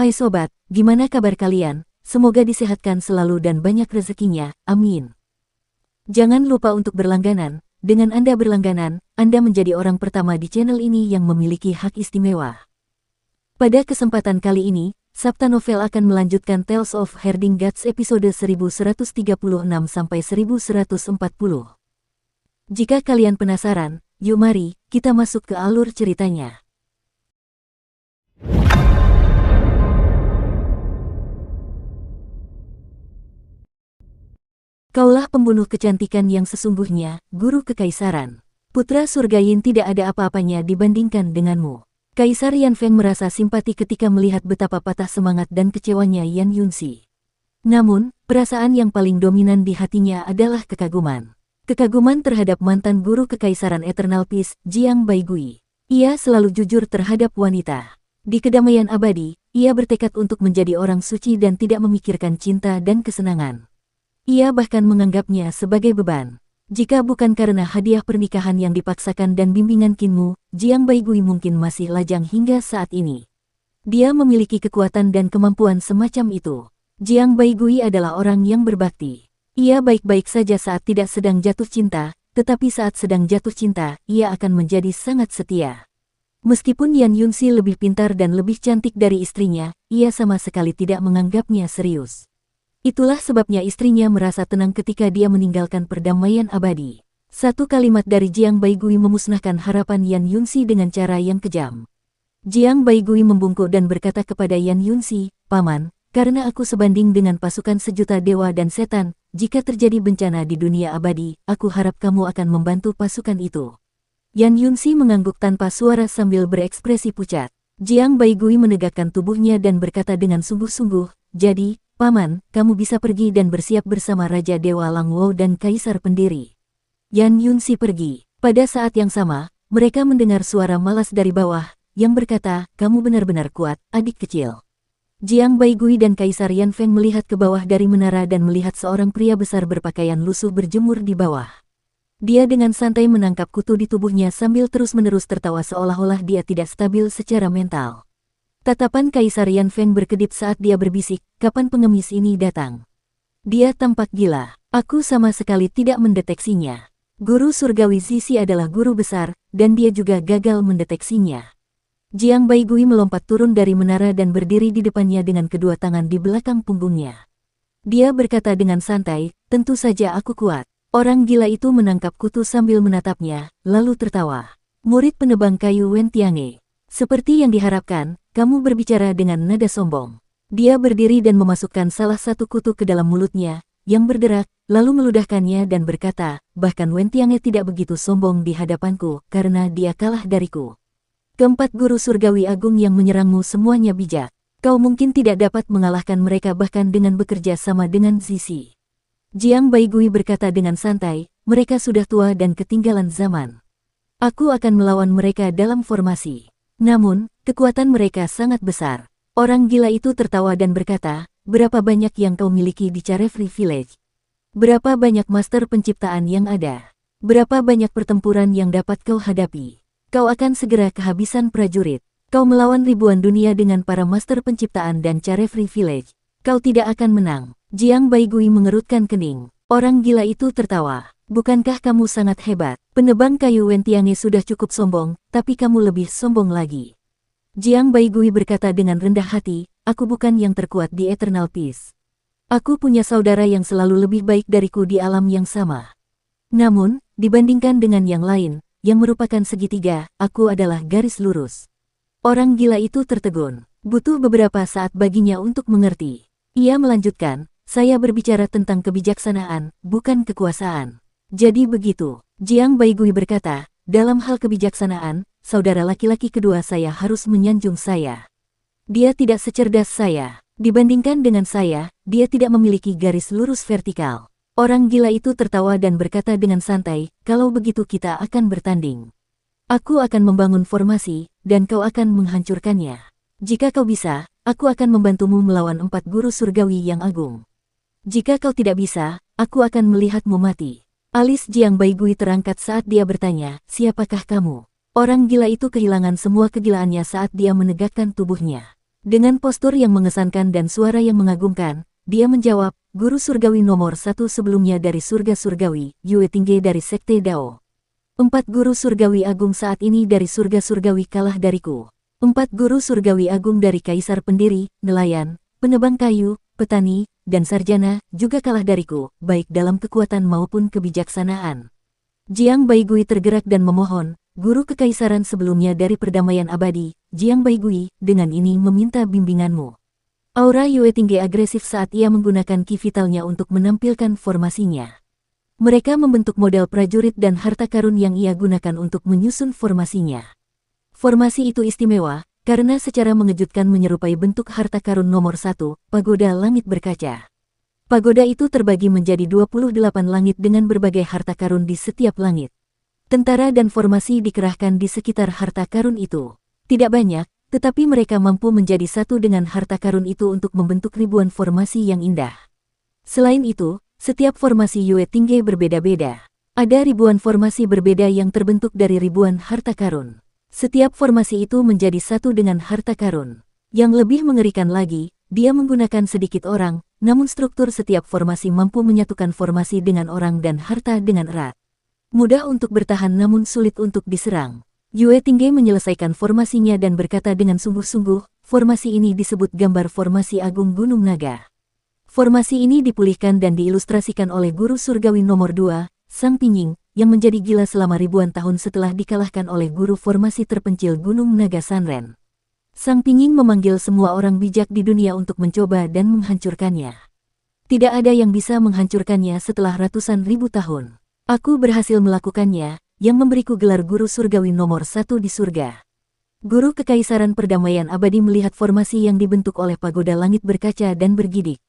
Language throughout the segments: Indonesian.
Hai sobat, gimana kabar kalian? Semoga disehatkan selalu dan banyak rezekinya, amin. Jangan lupa untuk berlangganan. Dengan Anda berlangganan, Anda menjadi orang pertama di channel ini yang memiliki hak istimewa. Pada kesempatan kali ini, Sabta Novel akan melanjutkan Tales of Herding Guts episode 1136-1140. Jika kalian penasaran, yuk mari, kita masuk ke alur ceritanya. Kaulah pembunuh kecantikan yang sesungguhnya, guru kekaisaran. Putra surga Yin tidak ada apa-apanya dibandingkan denganmu. Kaisar Yan Feng merasa simpati ketika melihat betapa patah semangat dan kecewanya Yan Yunxi. Namun, perasaan yang paling dominan di hatinya adalah kekaguman. Kekaguman terhadap mantan guru kekaisaran Eternal Peace, Jiang Baigui. Ia selalu jujur terhadap wanita. Di kedamaian abadi, ia bertekad untuk menjadi orang suci dan tidak memikirkan cinta dan kesenangan. Ia bahkan menganggapnya sebagai beban. Jika bukan karena hadiah pernikahan yang dipaksakan dan bimbingan Kinmu, Jiang Baigui mungkin masih lajang hingga saat ini. Dia memiliki kekuatan dan kemampuan semacam itu. Jiang Baigui adalah orang yang berbakti. Ia baik-baik saja saat tidak sedang jatuh cinta, tetapi saat sedang jatuh cinta, ia akan menjadi sangat setia. Meskipun Yan Yunxi lebih pintar dan lebih cantik dari istrinya, ia sama sekali tidak menganggapnya serius. Itulah sebabnya istrinya merasa tenang ketika dia meninggalkan perdamaian abadi. Satu kalimat dari Jiang Baigui memusnahkan harapan Yan Yunxi dengan cara yang kejam. Jiang Baigui membungkuk dan berkata kepada Yan Yunxi, "Paman, karena aku sebanding dengan pasukan sejuta dewa dan setan, jika terjadi bencana di dunia abadi, aku harap kamu akan membantu pasukan itu." Yan Yunxi mengangguk tanpa suara sambil berekspresi pucat. Jiang Baigui menegakkan tubuhnya dan berkata dengan sungguh-sungguh, "Jadi, Paman, kamu bisa pergi dan bersiap bersama Raja Dewa Langwo dan Kaisar Pendiri." Yan Yunxi pergi. Pada saat yang sama, mereka mendengar suara malas dari bawah, yang berkata, "Kamu benar-benar kuat, adik kecil." Jiang Baigui dan Kaisar Yan Feng melihat ke bawah dari menara dan melihat seorang pria besar berpakaian lusuh berjemur di bawah. Dia dengan santai menangkap kutu di tubuhnya sambil terus-menerus tertawa seolah-olah dia tidak stabil secara mental. Tatapan Kaisar Yan Feng berkedip saat dia berbisik, "Kapan pengemis ini datang? Dia tampak gila. Aku sama sekali tidak mendeteksinya. Guru surgawi Zizi adalah guru besar, dan dia juga gagal mendeteksinya." Jiang Baigui melompat turun dari menara dan berdiri di depannya dengan kedua tangan di belakang punggungnya. Dia berkata dengan santai, "Tentu saja aku kuat." Orang gila itu menangkap kutu sambil menatapnya, lalu tertawa. "Murid penebang kayu Wen Tiange. Seperti yang diharapkan, kamu berbicara dengan nada sombong." Dia berdiri dan memasukkan salah satu kutu ke dalam mulutnya, yang berderak, lalu meludahkannya dan berkata, "Bahkan Wen Tiange tidak begitu sombong di hadapanku, karena dia kalah dariku. Keempat guru surgawi agung yang menyerangmu semuanya bijak. Kau mungkin tidak dapat mengalahkan mereka bahkan dengan bekerja sama dengan Zizi." Jiang Baigui berkata dengan santai, "Mereka sudah tua dan ketinggalan zaman. Aku akan melawan mereka dalam formasi. Namun, kekuatan mereka sangat besar." Orang gila itu tertawa dan berkata, "Berapa banyak yang kau miliki di Carefree Village? Berapa banyak master penciptaan yang ada? Berapa banyak pertempuran yang dapat kau hadapi? Kau akan segera kehabisan prajurit. Kau melawan ribuan dunia dengan para master penciptaan dan Carefree Village. Kau tidak akan menang." Jiang Baigui mengerutkan kening. Orang gila itu tertawa. "Bukankah kamu sangat hebat? Penebang kayu Wen Tiange sudah cukup sombong, tapi kamu lebih sombong lagi." Jiang Baigui berkata dengan rendah hati, "Aku bukan yang terkuat di Eternal Peace. Aku punya saudara yang selalu lebih baik dariku di alam yang sama. Namun, dibandingkan dengan yang lain, yang merupakan segitiga, aku adalah garis lurus." Orang gila itu tertegun. Butuh beberapa saat baginya untuk mengerti. Ia melanjutkan, "Saya berbicara tentang kebijaksanaan, bukan kekuasaan." "Jadi begitu." Jiang Baigui berkata, "Dalam hal kebijaksanaan, saudara laki-laki kedua saya harus menyanjung saya. Dia tidak secerdas saya. Dibandingkan dengan saya, dia tidak memiliki garis lurus vertikal." Orang gila itu tertawa dan berkata dengan santai, "Kalau begitu kita akan bertanding. Aku akan membangun formasi, dan kau akan menghancurkannya. Jika kau bisa, aku akan membantumu melawan 4 guru surgawi yang agung. Jika kau tidak bisa, aku akan melihatmu mati." Alis Jiang Baigui terangkat saat dia bertanya, "Siapakah kamu?" Orang gila itu kehilangan semua kegilaannya saat dia menegakkan tubuhnya. Dengan postur yang mengesankan dan suara yang mengagumkan, dia menjawab, Guru Surgawi nomor 1 sebelumnya dari surga surgawi, Yue Tingge dari Sekte Dao. 4 guru surgawi agung saat ini dari surga surgawi kalah dariku. 4 guru surgawi agung dari kaisar pendiri, nelayan, penebang kayu, petani, dan sarjana juga kalah dariku, baik dalam kekuatan maupun kebijaksanaan. Jiang Baigui tergerak dan memohon, guru kekaisaran sebelumnya dari perdamaian abadi, Jiang Baigui, dengan ini meminta bimbinganmu. Aura Yue Tingge agresif saat ia menggunakan ki vitalnya untuk menampilkan formasinya. Mereka membentuk model prajurit dan harta karun yang ia gunakan untuk menyusun formasinya. Formasi itu istimewa, karena secara mengejutkan menyerupai bentuk harta karun nomor 1, pagoda langit berkaca. Pagoda itu terbagi menjadi 28 langit dengan berbagai harta karun di setiap langit. Tentara dan formasi dikerahkan di sekitar harta karun itu. Tidak banyak, tetapi mereka mampu menjadi satu dengan harta karun itu untuk membentuk ribuan formasi yang indah. Selain itu, setiap formasi Yue Tingge berbeda-beda. Ada ribuan formasi berbeda yang terbentuk dari ribuan harta karun. Setiap formasi itu menjadi satu dengan harta karun. Yang lebih mengerikan lagi, dia menggunakan sedikit orang, namun struktur setiap formasi mampu menyatukan formasi dengan orang dan harta dengan erat. Mudah untuk bertahan namun sulit untuk diserang. Yue Tingge menyelesaikan formasinya dan berkata dengan sungguh-sungguh, formasi ini disebut gambar formasi agung Gunung Naga. Formasi ini dipulihkan dan diilustrasikan oleh guru surgawi nomor 2, Sang Pingying, yang menjadi gila selama ribuan tahun setelah dikalahkan oleh guru formasi terpencil Gunung Naga Sanren. Sang Pingying memanggil semua orang bijak di dunia untuk mencoba dan menghancurkannya. Tidak ada yang bisa menghancurkannya setelah ratusan ribu tahun. Aku berhasil melakukannya, yang memberiku gelar guru surgawi nomor 1 di surga. Guru Kekaisaran Perdamaian Abadi melihat formasi yang dibentuk oleh pagoda langit berkaca dan bergidik.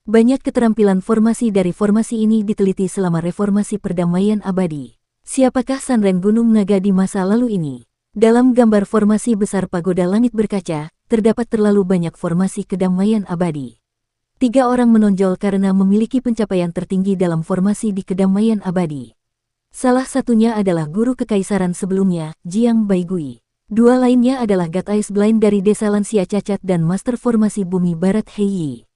Banyak keterampilan formasi dari formasi ini diteliti selama reformasi perdamaian abadi. Siapakah Sanren Gunung Naga di masa lalu ini? Dalam gambar formasi besar pagoda langit berkaca, terdapat terlalu banyak formasi kedamaian abadi. 3 orang menonjol karena memiliki pencapaian tertinggi dalam formasi di kedamaian abadi. Salah satunya adalah guru kekaisaran sebelumnya, Jiang Baigui. 2 lainnya adalah God Ice Blind dari desa Lansia Cacat dan Master Formasi Bumi Barat Heiyi.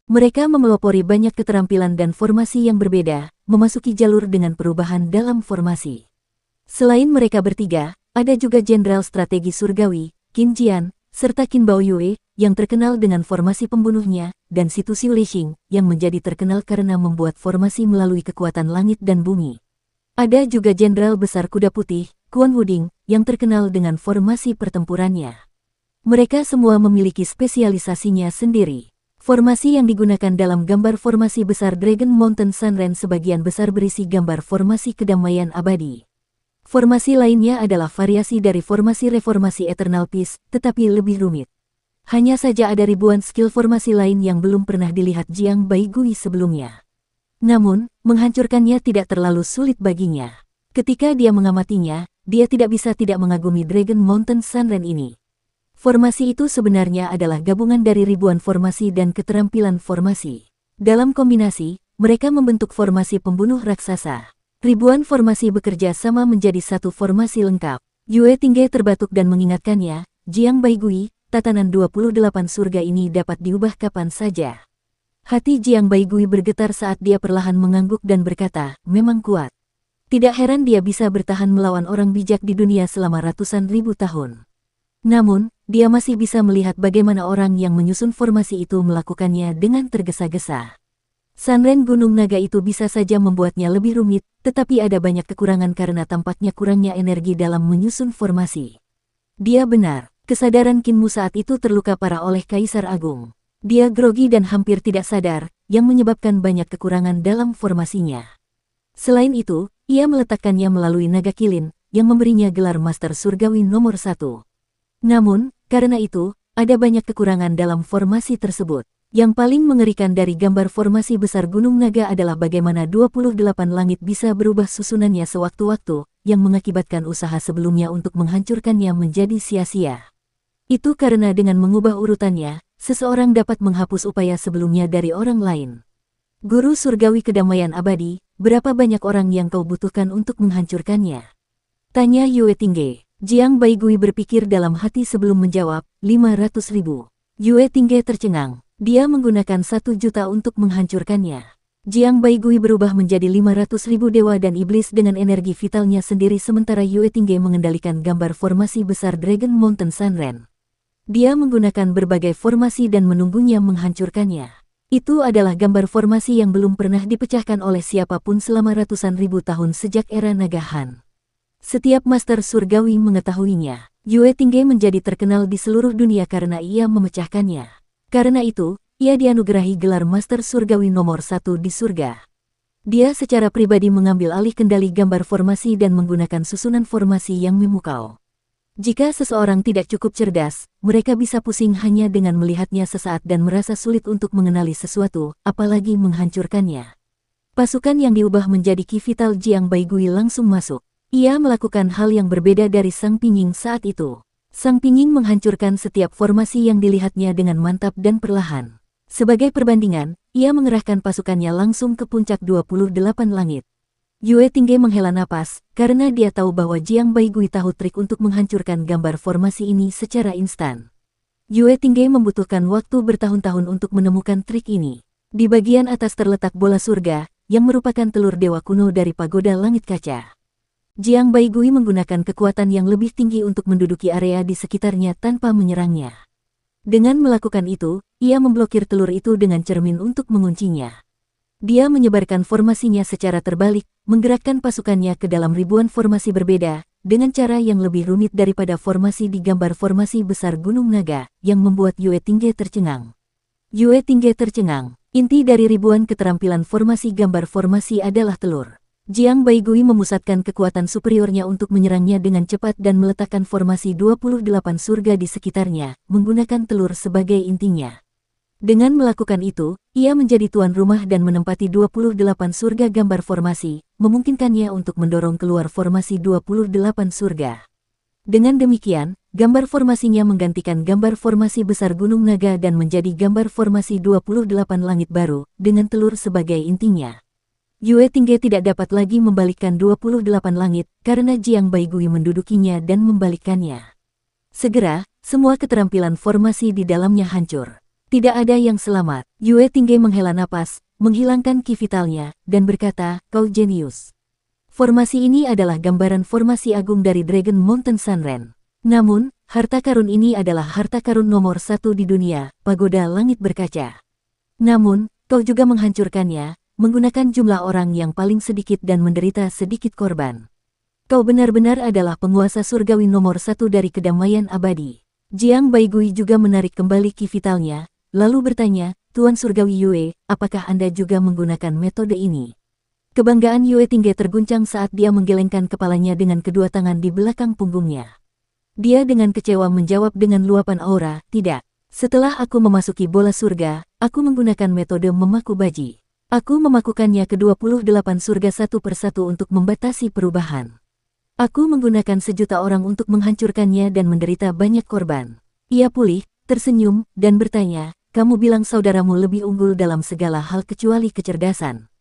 Mereka memelopori banyak keterampilan dan formasi yang berbeda, memasuki jalur dengan perubahan dalam formasi. Selain mereka bertiga, ada juga Jenderal Strategi Surgawi, Qin Jian, serta Qin Baoyue, yang terkenal dengan formasi pembunuhnya, dan Situ Xiu Lixing, yang menjadi terkenal karena membuat formasi melalui kekuatan langit dan bumi. Ada juga Jenderal Besar Kuda Putih, Quan Wuding, yang terkenal dengan formasi pertempurannya. Mereka semua memiliki spesialisasinya sendiri. Formasi yang digunakan dalam gambar formasi besar Dragon Mountain Sanren sebagian besar berisi gambar formasi kedamaian abadi. Formasi lainnya adalah variasi dari formasi reformasi Eternal Peace, tetapi lebih rumit. Hanya saja ada ribuan skill formasi lain yang belum pernah dilihat Jiang Baigui sebelumnya. Namun, menghancurkannya tidak terlalu sulit baginya. Ketika dia mengamatinya, dia tidak bisa tidak mengagumi Dragon Mountain Sanren ini. Formasi itu sebenarnya adalah gabungan dari ribuan formasi dan keterampilan formasi. Dalam kombinasi, mereka membentuk formasi pembunuh raksasa. Ribuan formasi bekerja sama menjadi satu formasi lengkap. Yue Tingge terbatuk dan mengingatkannya, Jiang Baigui, tatanan 28 surga ini dapat diubah kapan saja. Hati Jiang Baigui bergetar saat dia perlahan mengangguk dan berkata, memang kuat. Tidak heran dia bisa bertahan melawan orang bijak di dunia selama ratusan ribu tahun. Namun, dia masih bisa melihat bagaimana orang yang menyusun formasi itu melakukannya dengan tergesa-gesa. Sanren Gunung Naga itu bisa saja membuatnya lebih rumit, tetapi ada banyak kekurangan karena tampaknya kurangnya energi dalam menyusun formasi. Dia benar, kesadaran Qinmu saat itu terluka parah oleh Kaisar Agung. Dia grogi dan hampir tidak sadar, yang menyebabkan banyak kekurangan dalam formasinya. Selain itu, ia meletakkannya melalui naga kilin, yang memberinya gelar Master Surgawi nomor 1. Namun, karena itu, ada banyak kekurangan dalam formasi tersebut. Yang paling mengerikan dari gambar formasi besar Gunung Naga adalah bagaimana 28 langit bisa berubah susunannya sewaktu-waktu, yang mengakibatkan usaha sebelumnya untuk menghancurkannya menjadi sia-sia. Itu karena dengan mengubah urutannya, seseorang dapat menghapus upaya sebelumnya dari orang lain. Guru Surgawi Kedamaian Abadi, berapa banyak orang yang kau butuhkan untuk menghancurkannya? Tanya Yue Tingge. Jiang Baigui berpikir dalam hati sebelum menjawab, 500.000. Yue Tingge tercengang. Dia menggunakan 1 juta untuk menghancurkannya. Jiang Baigui berubah menjadi 500.000 dewa dan iblis dengan energi vitalnya sendiri sementara Yue Tingge mengendalikan gambar formasi besar Dragon Mountain Sanren. Dia menggunakan berbagai formasi dan menunggunya menghancurkannya. Itu adalah gambar formasi yang belum pernah dipecahkan oleh siapapun selama ratusan ribu tahun sejak era Naga Han. Setiap master surgawi mengetahuinya. Yue Tingge menjadi terkenal di seluruh dunia karena ia memecahkannya. Karena itu, ia dianugerahi gelar Master Surgawi nomor 1 di surga. Dia secara pribadi mengambil alih kendali gambar formasi dan menggunakan susunan formasi yang memukau. Jika seseorang tidak cukup cerdas, mereka bisa pusing hanya dengan melihatnya sesaat dan merasa sulit untuk mengenali sesuatu, apalagi menghancurkannya. Pasukan yang diubah menjadi Ki Vital Jiang Baigui langsung masuk. Ia melakukan hal yang berbeda dari Sang Pingying saat itu. Sang Pingying menghancurkan setiap formasi yang dilihatnya dengan mantap dan perlahan. Sebagai perbandingan, ia mengerahkan pasukannya langsung ke puncak 28 langit. Yue Tingge menghela napas, karena dia tahu bahwa Jiang Baigui tahu trik untuk menghancurkan gambar formasi ini secara instan. Yue Tingge membutuhkan waktu bertahun-tahun untuk menemukan trik ini. Di bagian atas terletak bola surga, yang merupakan telur dewa kuno dari pagoda langit kaca. Jiang Baigui menggunakan kekuatan yang lebih tinggi untuk menduduki area di sekitarnya tanpa menyerangnya. Dengan melakukan itu, ia memblokir telur itu dengan cermin untuk menguncinya. Dia menyebarkan formasinya secara terbalik, menggerakkan pasukannya ke dalam ribuan formasi berbeda, dengan cara yang lebih rumit daripada formasi di gambar formasi besar Gunung Naga, yang membuat Yue Tingge tercengang. Yue Tingge tercengang. Inti dari ribuan keterampilan formasi gambar formasi adalah telur. Jiang Baigui memusatkan kekuatan superiornya untuk menyerangnya dengan cepat dan meletakkan formasi 28 surga di sekitarnya, menggunakan telur sebagai intinya. Dengan melakukan itu, ia menjadi tuan rumah dan menempati 28 surga gambar formasi, memungkinkannya untuk mendorong keluar formasi 28 surga. Dengan demikian, gambar formasinya menggantikan gambar formasi besar Gunung Naga dan menjadi gambar formasi 28 langit baru, dengan telur sebagai intinya. Yue Tingge tidak dapat lagi membalikkan 28 langit, karena Jiang Baigui mendudukinya dan membalikkannya. Segera, semua keterampilan formasi di dalamnya hancur. Tidak ada yang selamat. Yue Tingge menghela napas, menghilangkan ki vitalnya, dan berkata, "Kau jenius." Formasi ini adalah gambaran formasi agung dari Dragon Mountain Sanren. Namun, harta karun ini adalah harta karun nomor 1 di dunia, pagoda langit berkaca. Namun, kau juga menghancurkannya, menggunakan jumlah orang yang paling sedikit dan menderita sedikit korban. Kau benar-benar adalah penguasa surgawi nomor 1 dari kedamaian abadi. Jiang Baigui juga menarik kembali ki vitalnya, lalu bertanya, "Tuan Surgawi Yue, apakah Anda juga menggunakan metode ini?" Kebanggaan Yue Tingge terguncang saat dia menggelengkan kepalanya dengan kedua tangan di belakang punggungnya. Dia dengan kecewa menjawab dengan luapan aura, "Tidak. Setelah aku memasuki bola surga, aku menggunakan metode memaku baji. Aku memakukannya ke 28 surga satu persatu untuk membatasi perubahan. Aku menggunakan 1 juta orang untuk menghancurkannya dan menderita banyak korban." Ia pulih, tersenyum, dan bertanya, "Kamu bilang saudaramu lebih unggul dalam segala hal kecuali kecerdasan."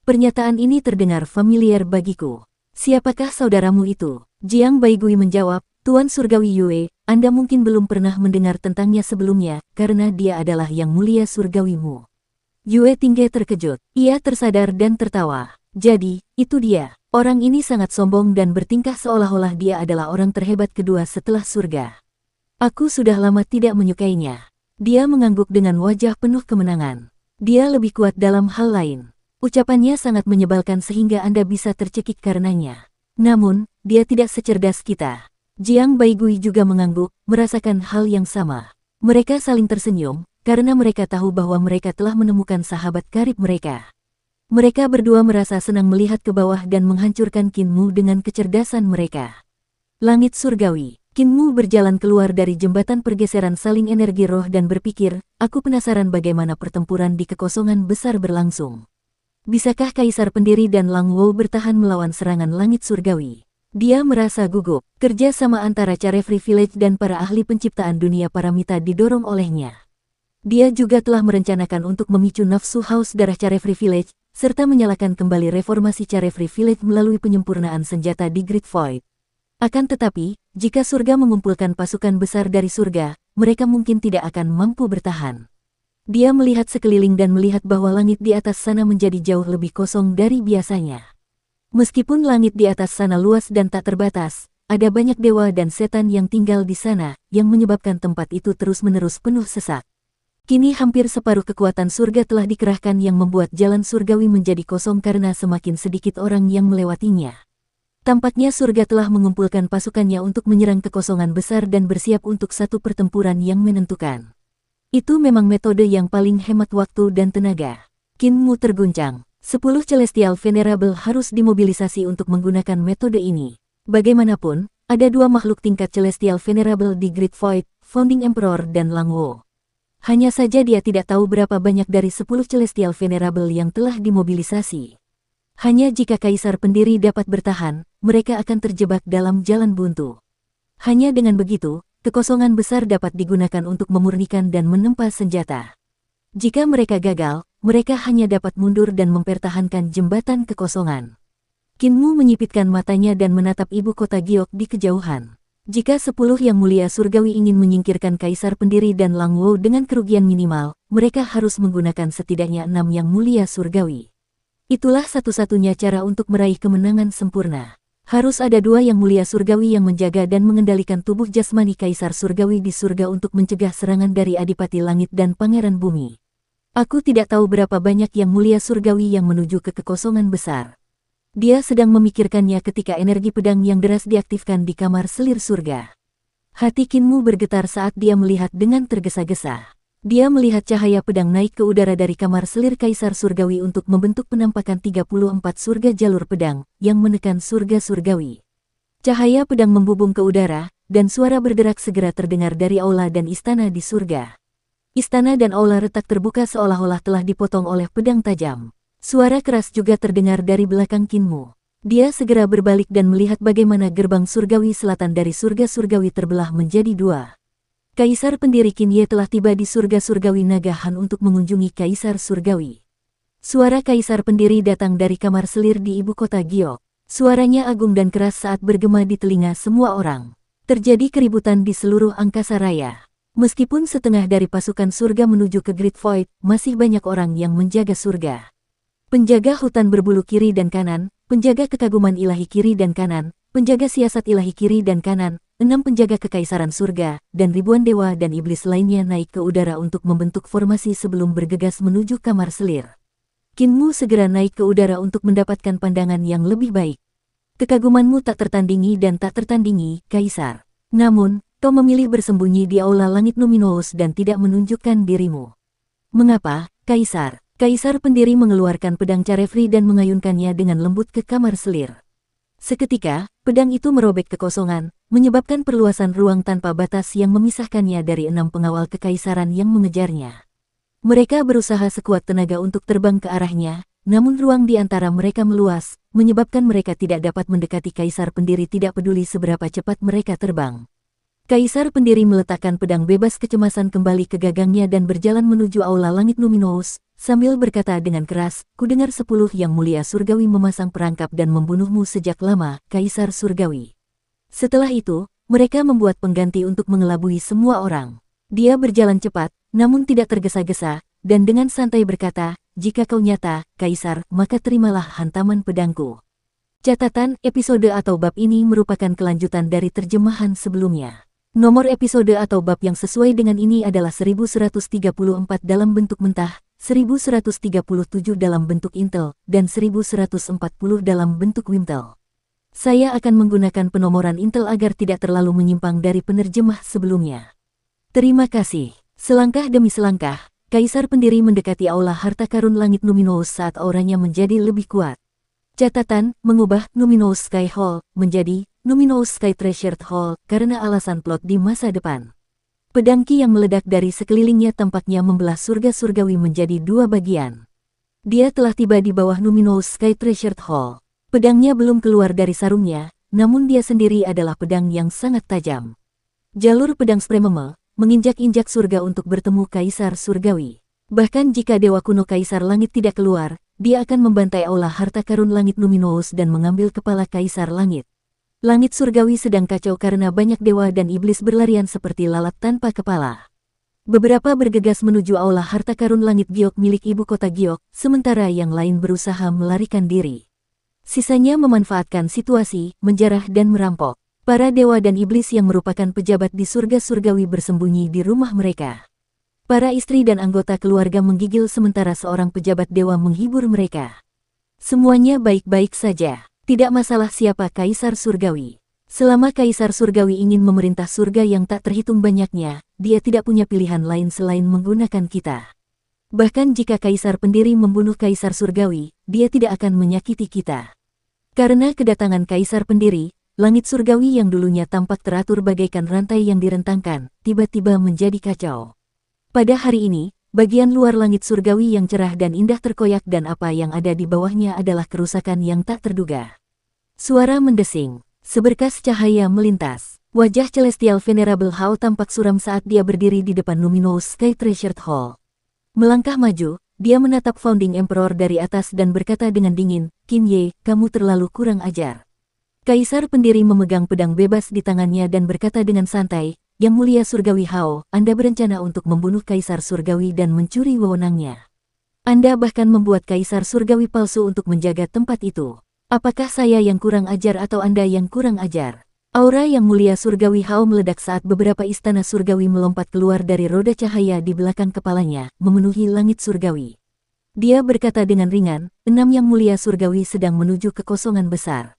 Pernyataan ini terdengar familiar bagiku. "Siapakah saudaramu itu?" Jiang Baigui menjawab, "Tuan Surgawi Yue, Anda mungkin belum pernah mendengar tentangnya sebelumnya, karena dia adalah yang mulia surgawimu." Yue Tingge terkejut. Ia tersadar dan tertawa. Jadi, itu dia. Orang ini sangat sombong dan bertingkah seolah-olah dia adalah orang terhebat kedua setelah surga. Aku sudah lama tidak menyukainya. Dia mengangguk dengan wajah penuh kemenangan. Dia lebih kuat dalam hal lain. Ucapannya sangat menyebalkan sehingga Anda bisa tercekik karenanya. Namun, dia tidak secerdas kita. Jiang Baigui juga mengangguk, merasakan hal yang sama. Mereka saling tersenyum, karena mereka tahu bahwa mereka telah menemukan sahabat karib mereka. Mereka berdua merasa senang melihat ke bawah dan menghancurkan Kinmu dengan kecerdasan mereka. Langit surgawi. Kinmu berjalan keluar dari jembatan pergeseran saling energi roh dan berpikir, "Aku penasaran bagaimana pertempuran di kekosongan besar berlangsung. Bisakah Kaisar Pendiri dan Lang Wo bertahan melawan serangan langit surgawi?" Dia merasa gugup. Kerja sama antara Carefree Village dan para ahli penciptaan dunia paramita didorong olehnya. Dia juga telah merencanakan untuk memicu nafsu haus darah Carefree Village, serta menyalakan kembali reformasi Carefree Village melalui penyempurnaan senjata di Great Void. Akan tetapi, jika surga mengumpulkan pasukan besar dari surga, mereka mungkin tidak akan mampu bertahan. Dia melihat sekeliling dan melihat bahwa langit di atas sana menjadi jauh lebih kosong dari biasanya. Meskipun langit di atas sana luas dan tak terbatas, ada banyak dewa dan setan yang tinggal di sana, yang menyebabkan tempat itu terus-menerus penuh sesak. Kini hampir separuh kekuatan surga telah dikerahkan yang membuat jalan surgawi menjadi kosong karena semakin sedikit orang yang melewatinya. Tampaknya surga telah mengumpulkan pasukannya untuk menyerang kekosongan besar dan bersiap untuk satu pertempuran yang menentukan. Itu memang metode yang paling hemat waktu dan tenaga. Kinmu terguncang. 10 Celestial Venerable harus dimobilisasi untuk menggunakan metode ini. Bagaimanapun, ada 2 makhluk tingkat Celestial Venerable di Great Void, Founding Emperor dan Lang Wo. Hanya saja dia tidak tahu berapa banyak dari 10 Celestial Venerable yang telah dimobilisasi. Hanya jika Kaisar Pendiri dapat bertahan, mereka akan terjebak dalam jalan buntu. Hanya dengan begitu, kekosongan besar dapat digunakan untuk memurnikan dan menempa senjata. Jika mereka gagal, mereka hanya dapat mundur dan mempertahankan jembatan kekosongan. Kinmu menyipitkan matanya dan menatap ibu kota Giok di kejauhan. Jika 10 yang mulia surgawi ingin menyingkirkan Kaisar Pendiri dan Lang Wo dengan kerugian minimal, mereka harus menggunakan setidaknya 6 yang mulia surgawi. Itulah satu-satunya cara untuk meraih kemenangan sempurna. Harus ada 2 yang mulia surgawi yang menjaga dan mengendalikan tubuh jasmani Kaisar Surgawi di surga untuk mencegah serangan dari Adipati Langit dan Pangeran Bumi. Aku tidak tahu berapa banyak yang mulia surgawi yang menuju ke kekosongan besar. Dia sedang memikirkannya ketika energi pedang yang deras diaktifkan di kamar selir surga. Hati Kinmu bergetar saat dia melihat dengan tergesa-gesa. Dia melihat cahaya pedang naik ke udara dari kamar selir Kaisar Surgawi untuk membentuk penampakan 34 surga jalur pedang, yang menekan surga surgawi. Cahaya pedang membubung ke udara, dan suara berderak segera terdengar dari aula dan istana di surga. Istana dan aula retak terbuka seolah-olah telah dipotong oleh pedang tajam. Suara keras juga terdengar dari belakang Kinmu. Dia segera berbalik dan melihat bagaimana gerbang surgawi selatan dari surga surgawi terbelah menjadi 2. Kaisar Pendiri Kinye telah tiba di surga surgawi Nagahan untuk mengunjungi Kaisar Surgawi. Suara Kaisar Pendiri datang dari kamar selir di ibu kota Giok. Suaranya agung dan keras saat bergema di telinga semua orang. Terjadi keributan di seluruh angkasa raya. Meskipun setengah dari pasukan surga menuju ke Great Void, masih banyak orang yang menjaga surga. Penjaga hutan berbulu kiri dan kanan, penjaga kekaguman ilahi kiri dan kanan, penjaga siasat ilahi kiri dan kanan, 6 penjaga kekaisaran surga, dan ribuan dewa dan iblis lainnya naik ke udara untuk membentuk formasi sebelum bergegas menuju kamar selir. Kinmu segera naik ke udara untuk mendapatkan pandangan yang lebih baik. Kekagumanmu tak tertandingi dan tak tertandingi, Kaisar. Namun, kau memilih bersembunyi di aula langit luminous dan tidak menunjukkan dirimu. Mengapa, Kaisar? Kaisar Pendiri mengeluarkan pedang Carefree dan mengayunkannya dengan lembut ke kamar selir. Seketika, pedang itu merobek kekosongan, menyebabkan perluasan ruang tanpa batas yang memisahkannya dari 6 pengawal kekaisaran yang mengejarnya. Mereka berusaha sekuat tenaga untuk terbang ke arahnya, namun ruang di antara mereka meluas, menyebabkan mereka tidak dapat mendekati Kaisar Pendiri tidak peduli seberapa cepat mereka terbang. Kaisar Pendiri meletakkan pedang bebas kecemasan kembali ke gagangnya dan berjalan menuju aula langit luminous, sambil berkata dengan keras, "Kudengar 10 yang mulia surgawi memasang perangkap dan membunuhmu sejak lama, Kaisar Surgawi." Setelah itu, mereka membuat pengganti untuk mengelabui semua orang. Dia berjalan cepat, namun tidak tergesa-gesa, dan dengan santai berkata, "Jika kau nyata, Kaisar, maka terimalah hantaman pedangku." Catatan, episode atau bab ini merupakan kelanjutan dari terjemahan sebelumnya. Nomor episode atau bab yang sesuai dengan ini adalah 1134 dalam bentuk mentah, 1137 dalam bentuk intel, dan 1140 dalam bentuk wimtel. Saya akan menggunakan penomoran intel agar tidak terlalu menyimpang dari penerjemah sebelumnya. Terima kasih. Selangkah demi selangkah, Kaisar Pendiri mendekati aula harta karun langit luminous saat auranya menjadi lebih kuat. Catatan, mengubah Luminous Sky Hall menjadi Luminous Sky Treasured Hall karena alasan plot di masa depan. Pedang Ki yang meledak dari sekelilingnya tampaknya membelah surga surgawi menjadi 2 bagian. Dia telah tiba di bawah Luminous Sky Treasured Hall. Pedangnya belum keluar dari sarungnya, namun dia sendiri adalah pedang yang sangat tajam. Jalur pedang Sprememe menginjak-injak surga untuk bertemu Kaisar Surgawi. Bahkan jika Dewa Kuno Kaisar Langit tidak keluar, dia akan membantai aula harta karun langit luminous dan mengambil kepala Kaisar Langit. Langit surgawi sedang kacau karena banyak dewa dan iblis berlarian seperti lalat tanpa kepala. Beberapa bergegas menuju aula harta karun langit giok milik ibu kota Giok, sementara yang lain berusaha melarikan diri. Sisanya memanfaatkan situasi, menjarah dan merampok. Para dewa dan iblis yang merupakan pejabat di surga surgawi bersembunyi di rumah mereka. Para istri dan anggota keluarga menggigil sementara seorang pejabat dewa menghibur mereka. Semuanya baik-baik saja. Tidak masalah siapa kaisar surgawi. Selama kaisar surgawi ingin memerintah surga yang tak terhitung banyaknya, dia tidak punya pilihan lain selain menggunakan kita. Bahkan jika kaisar pendiri membunuh kaisar surgawi, dia tidak akan menyakiti kita. Karena kedatangan kaisar pendiri, langit surgawi yang dulunya tampak teratur bagaikan rantai yang direntangkan, tiba-tiba menjadi kacau. Pada hari ini, bagian luar langit surgawi yang cerah dan indah terkoyak dan apa yang ada di bawahnya adalah kerusakan yang tak terduga. Suara mendesing, seberkas cahaya melintas. Wajah Celestial Venerable Hao tampak suram saat dia berdiri di depan Luminous Sky Treasured Hall. Melangkah maju, dia menatap Founding Emperor dari atas dan berkata dengan dingin, "Qin Ye, kamu terlalu kurang ajar." Kaisar pendiri memegang pedang bebas di tangannya dan berkata dengan santai, "Yang mulia surgawi Hao, Anda berencana untuk membunuh kaisar surgawi dan mencuri wewenangnya. Anda bahkan membuat kaisar surgawi palsu untuk menjaga tempat itu. Apakah saya yang kurang ajar atau Anda yang kurang ajar?" Aura yang mulia surgawi Hao meledak saat beberapa istana surgawi melompat keluar dari roda cahaya di belakang kepalanya, memenuhi langit surgawi. Dia berkata dengan ringan, 6 yang mulia surgawi sedang menuju kekosongan besar.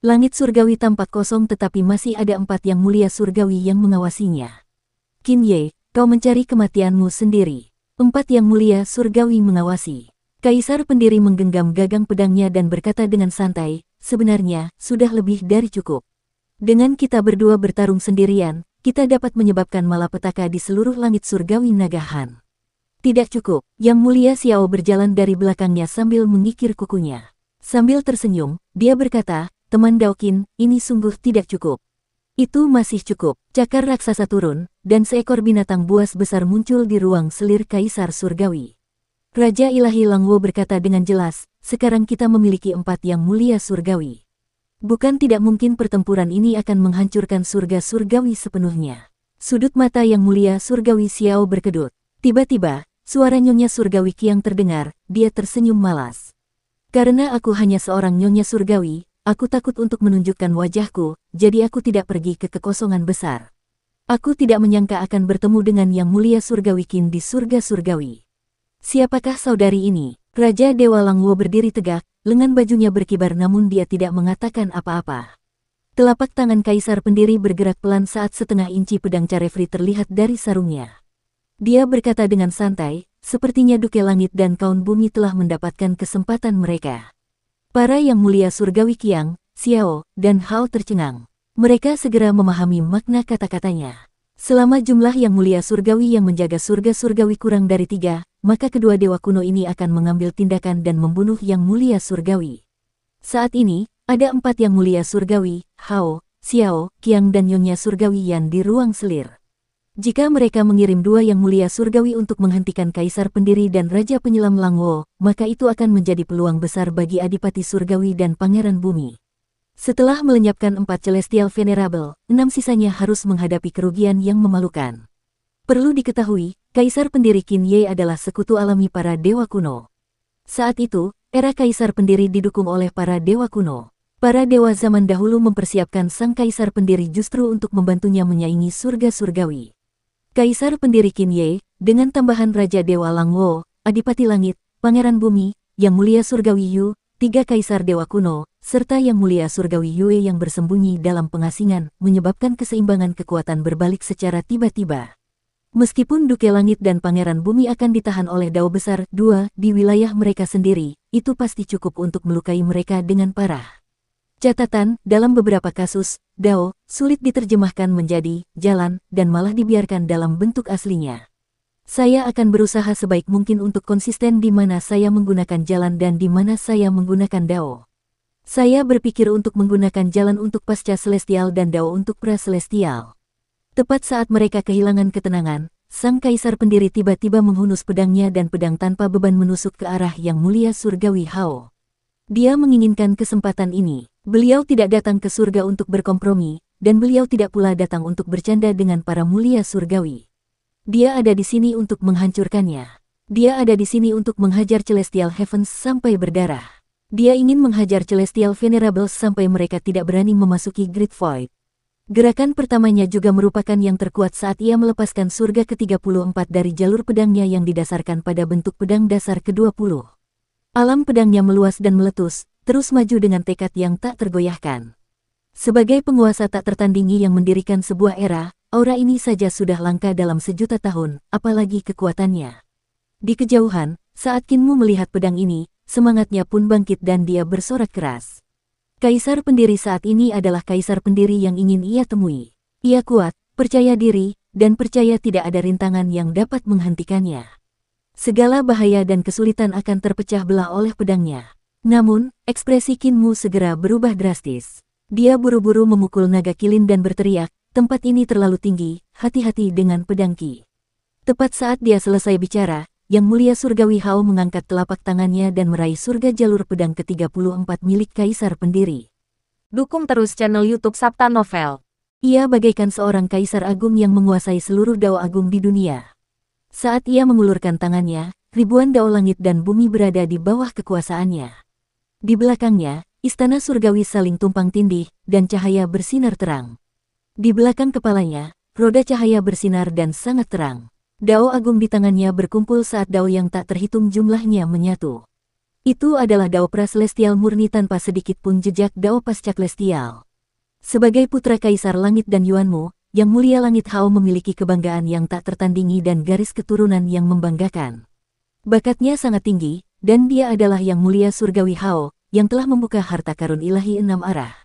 Langit surgawi tampak kosong tetapi masih ada 4 yang mulia surgawi yang mengawasinya. Qin Ye, kau mencari kematianmu sendiri. 4 yang mulia surgawi mengawasi. Kaisar pendiri menggenggam gagang pedangnya dan berkata dengan santai, "Sebenarnya, sudah lebih dari cukup. Dengan kita berdua bertarung sendirian, kita dapat menyebabkan malapetaka di seluruh langit surgawi Nagahan." Tidak cukup, Yang Mulia Xiao berjalan dari belakangnya sambil mengikir kukunya. Sambil tersenyum, dia berkata, "Teman Daoqin, ini sungguh tidak cukup." Itu masih cukup. Cakar raksasa turun, dan seekor binatang buas besar muncul di ruang selir Kaisar Surgawi. Raja Ilahi Langwo berkata dengan jelas, "Sekarang kita memiliki 4 yang mulia surgawi. Bukan tidak mungkin pertempuran ini akan menghancurkan surga surgawi sepenuhnya." Sudut mata Yang Mulia Surgawi Xiao berkedut. Tiba-tiba, suara Nyonya Surgawi Qiang terdengar, dia tersenyum malas. "Karena aku hanya seorang Nyonya Surgawi, aku takut untuk menunjukkan wajahku, jadi aku tidak pergi ke kekosongan besar. Aku tidak menyangka akan bertemu dengan Yang Mulia Surgawi Qin di surga surgawi." "Siapakah saudari ini?" Raja Dewa Langwo berdiri tegak, lengan bajunya berkibar namun dia tidak mengatakan apa-apa. Telapak tangan kaisar pendiri bergerak pelan saat setengah inci pedang Carefree terlihat dari sarungnya. Dia berkata dengan santai, "Sepertinya Duke Langit dan Kaun Bumi telah mendapatkan kesempatan mereka." Para Yang Mulia Surgawi Qiang, Xiao, dan Hao tercengang. Mereka segera memahami makna kata-katanya. Selama jumlah Yang Mulia Surgawi yang menjaga surga surgawi kurang dari 3, maka kedua dewa kuno ini akan mengambil tindakan dan membunuh Yang Mulia Surgawi. Saat ini, ada 4 Yang Mulia Surgawi, Hao, Xiao, Qiang dan Nyonya Surgawi Yan di ruang selir. Jika mereka mengirim 2 Yang Mulia Surgawi untuk menghentikan Kaisar Pendiri dan Raja Penyelam Langwo, maka itu akan menjadi peluang besar bagi Adipati Surgawi dan Pangeran Bumi. Setelah melenyapkan 4 Celestial Venerable, 6 sisanya harus menghadapi kerugian yang memalukan. Perlu diketahui, Kaisar Pendiri Qin Ye adalah sekutu alami para dewa kuno. Saat itu, era Kaisar Pendiri didukung oleh para dewa kuno. Para dewa zaman dahulu mempersiapkan sang Kaisar Pendiri justru untuk membantunya menyaingi surga surgawi. Kaisar Pendiri Qin Ye, dengan tambahan Raja Dewa Langwo, Adipati Langit, Pangeran Bumi, Yang Mulia Surgawi Yu, 3 Kaisar Dewa Kuno, serta Yang Mulia Surgawi Yue yang bersembunyi dalam pengasingan, menyebabkan keseimbangan kekuatan berbalik secara tiba-tiba. Meskipun Duke Langit dan Pangeran Bumi akan ditahan oleh Dao Besar 2 di wilayah mereka sendiri, itu pasti cukup untuk melukai mereka dengan parah. Catatan, dalam beberapa kasus, Dao sulit diterjemahkan menjadi jalan dan malah dibiarkan dalam bentuk aslinya. Saya akan berusaha sebaik mungkin untuk konsisten di mana saya menggunakan jalan dan di mana saya menggunakan Dao. Saya berpikir untuk menggunakan jalan untuk pasca celestial dan Dao untuk pra-celestial. Tepat saat mereka kehilangan ketenangan, sang Kaisar Pendiri tiba-tiba menghunus pedangnya dan pedang tanpa beban menusuk ke arah Yang Mulia Surgawi Hao. Dia menginginkan kesempatan ini. Beliau tidak datang ke surga untuk berkompromi, dan beliau tidak pula datang untuk bercanda dengan para mulia surgawi. Dia ada di sini untuk menghancurkannya. Dia ada di sini untuk menghajar Celestial Heavens sampai berdarah. Dia ingin menghajar Celestial Venerables sampai mereka tidak berani memasuki Great Void. Gerakan pertamanya juga merupakan yang terkuat saat ia melepaskan surga ke-34 dari jalur pedangnya yang didasarkan pada bentuk pedang dasar ke-20. Alam pedangnya meluas dan meletus, terus maju dengan tekad yang tak tergoyahkan. Sebagai penguasa tak tertandingi yang mendirikan sebuah era, aura ini saja sudah langka dalam sejuta tahun, apalagi kekuatannya. Di kejauhan, saat Kinmu melihat pedang ini, semangatnya pun bangkit dan dia bersorak keras. Kaisar pendiri saat ini adalah kaisar pendiri yang ingin ia temui. Ia kuat, percaya diri, dan percaya tidak ada rintangan yang dapat menghentikannya. Segala bahaya dan kesulitan akan terpecah belah oleh pedangnya. Namun, ekspresi Kinmu segera berubah drastis. Dia buru-buru memukul naga kilin dan berteriak, tempat ini terlalu tinggi, hati-hati dengan pedang Ki. Tepat saat dia selesai bicara, Yang Mulia Surgawi Hao mengangkat telapak tangannya dan meraih surga jalur pedang ke-34 milik Kaisar Pendiri. Dukung terus channel YouTube Sabta Novel. Ia bagaikan seorang kaisar agung yang menguasai seluruh dao agung di dunia. Saat ia mengulurkan tangannya, ribuan dao langit dan bumi berada di bawah kekuasaannya. Di belakangnya, istana surgawi saling tumpang tindih, dan cahaya bersinar terang. Di belakang kepalanya, roda cahaya bersinar dan sangat terang. Dao agung di tangannya berkumpul saat dao yang tak terhitung jumlahnya menyatu. Itu adalah dao praselestial murni tanpa sedikit pun jejak dao pascaklestial. Sebagai putra Kaisar Langit dan Yuanmu, Yang Mulia Langit Hao memiliki kebanggaan yang tak tertandingi dan garis keturunan yang membanggakan. Bakatnya sangat tinggi, dan dia adalah Yang Mulia Surgawi Hao, yang telah membuka harta karun ilahi 6 arah.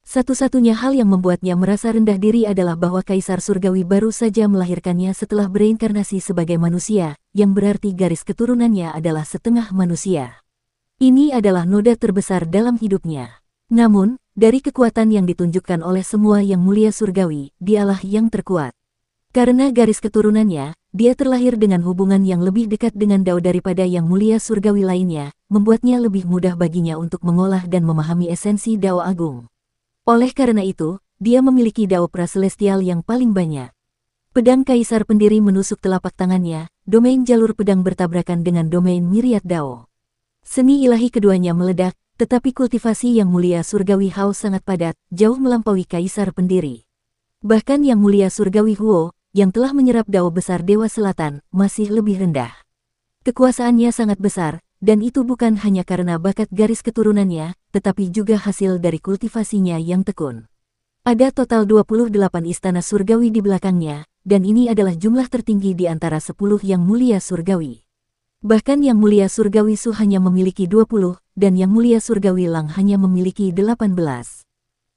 Satu-satunya hal yang membuatnya merasa rendah diri adalah bahwa Kaisar Surgawi baru saja melahirkannya setelah bereinkarnasi sebagai manusia, yang berarti garis keturunannya adalah setengah manusia. Ini adalah noda terbesar dalam hidupnya. Namun, dari kekuatan yang ditunjukkan oleh semua Yang Mulia Surgawi, dialah yang terkuat. Karena garis keturunannya, dia terlahir dengan hubungan yang lebih dekat dengan Dao daripada Yang Mulia Surgawi lainnya, membuatnya lebih mudah baginya untuk mengolah dan memahami esensi Dao Agung. Oleh karena itu, dia memiliki Dao Praselestial yang paling banyak. Pedang Kaisar Pendiri menusuk telapak tangannya, domain jalur pedang bertabrakan dengan domain Myriad Dao. Seni ilahi keduanya meledak, tetapi kultivasi Yang Mulia Surgawi Hao sangat padat, jauh melampaui Kaisar Pendiri. Bahkan Yang Mulia Surgawi Huo, yang telah menyerap dao besar Dewa Selatan, masih lebih rendah. Kekuasaannya sangat besar, dan itu bukan hanya karena bakat garis keturunannya, tetapi juga hasil dari kultivasinya yang tekun. Ada total 28 istana surgawi di belakangnya, dan ini adalah jumlah tertinggi di antara 10 Yang Mulia Surgawi. Bahkan Yang Mulia Surgawi Su hanya memiliki 20, dan Yang Mulia Surgawi Lang hanya memiliki 18.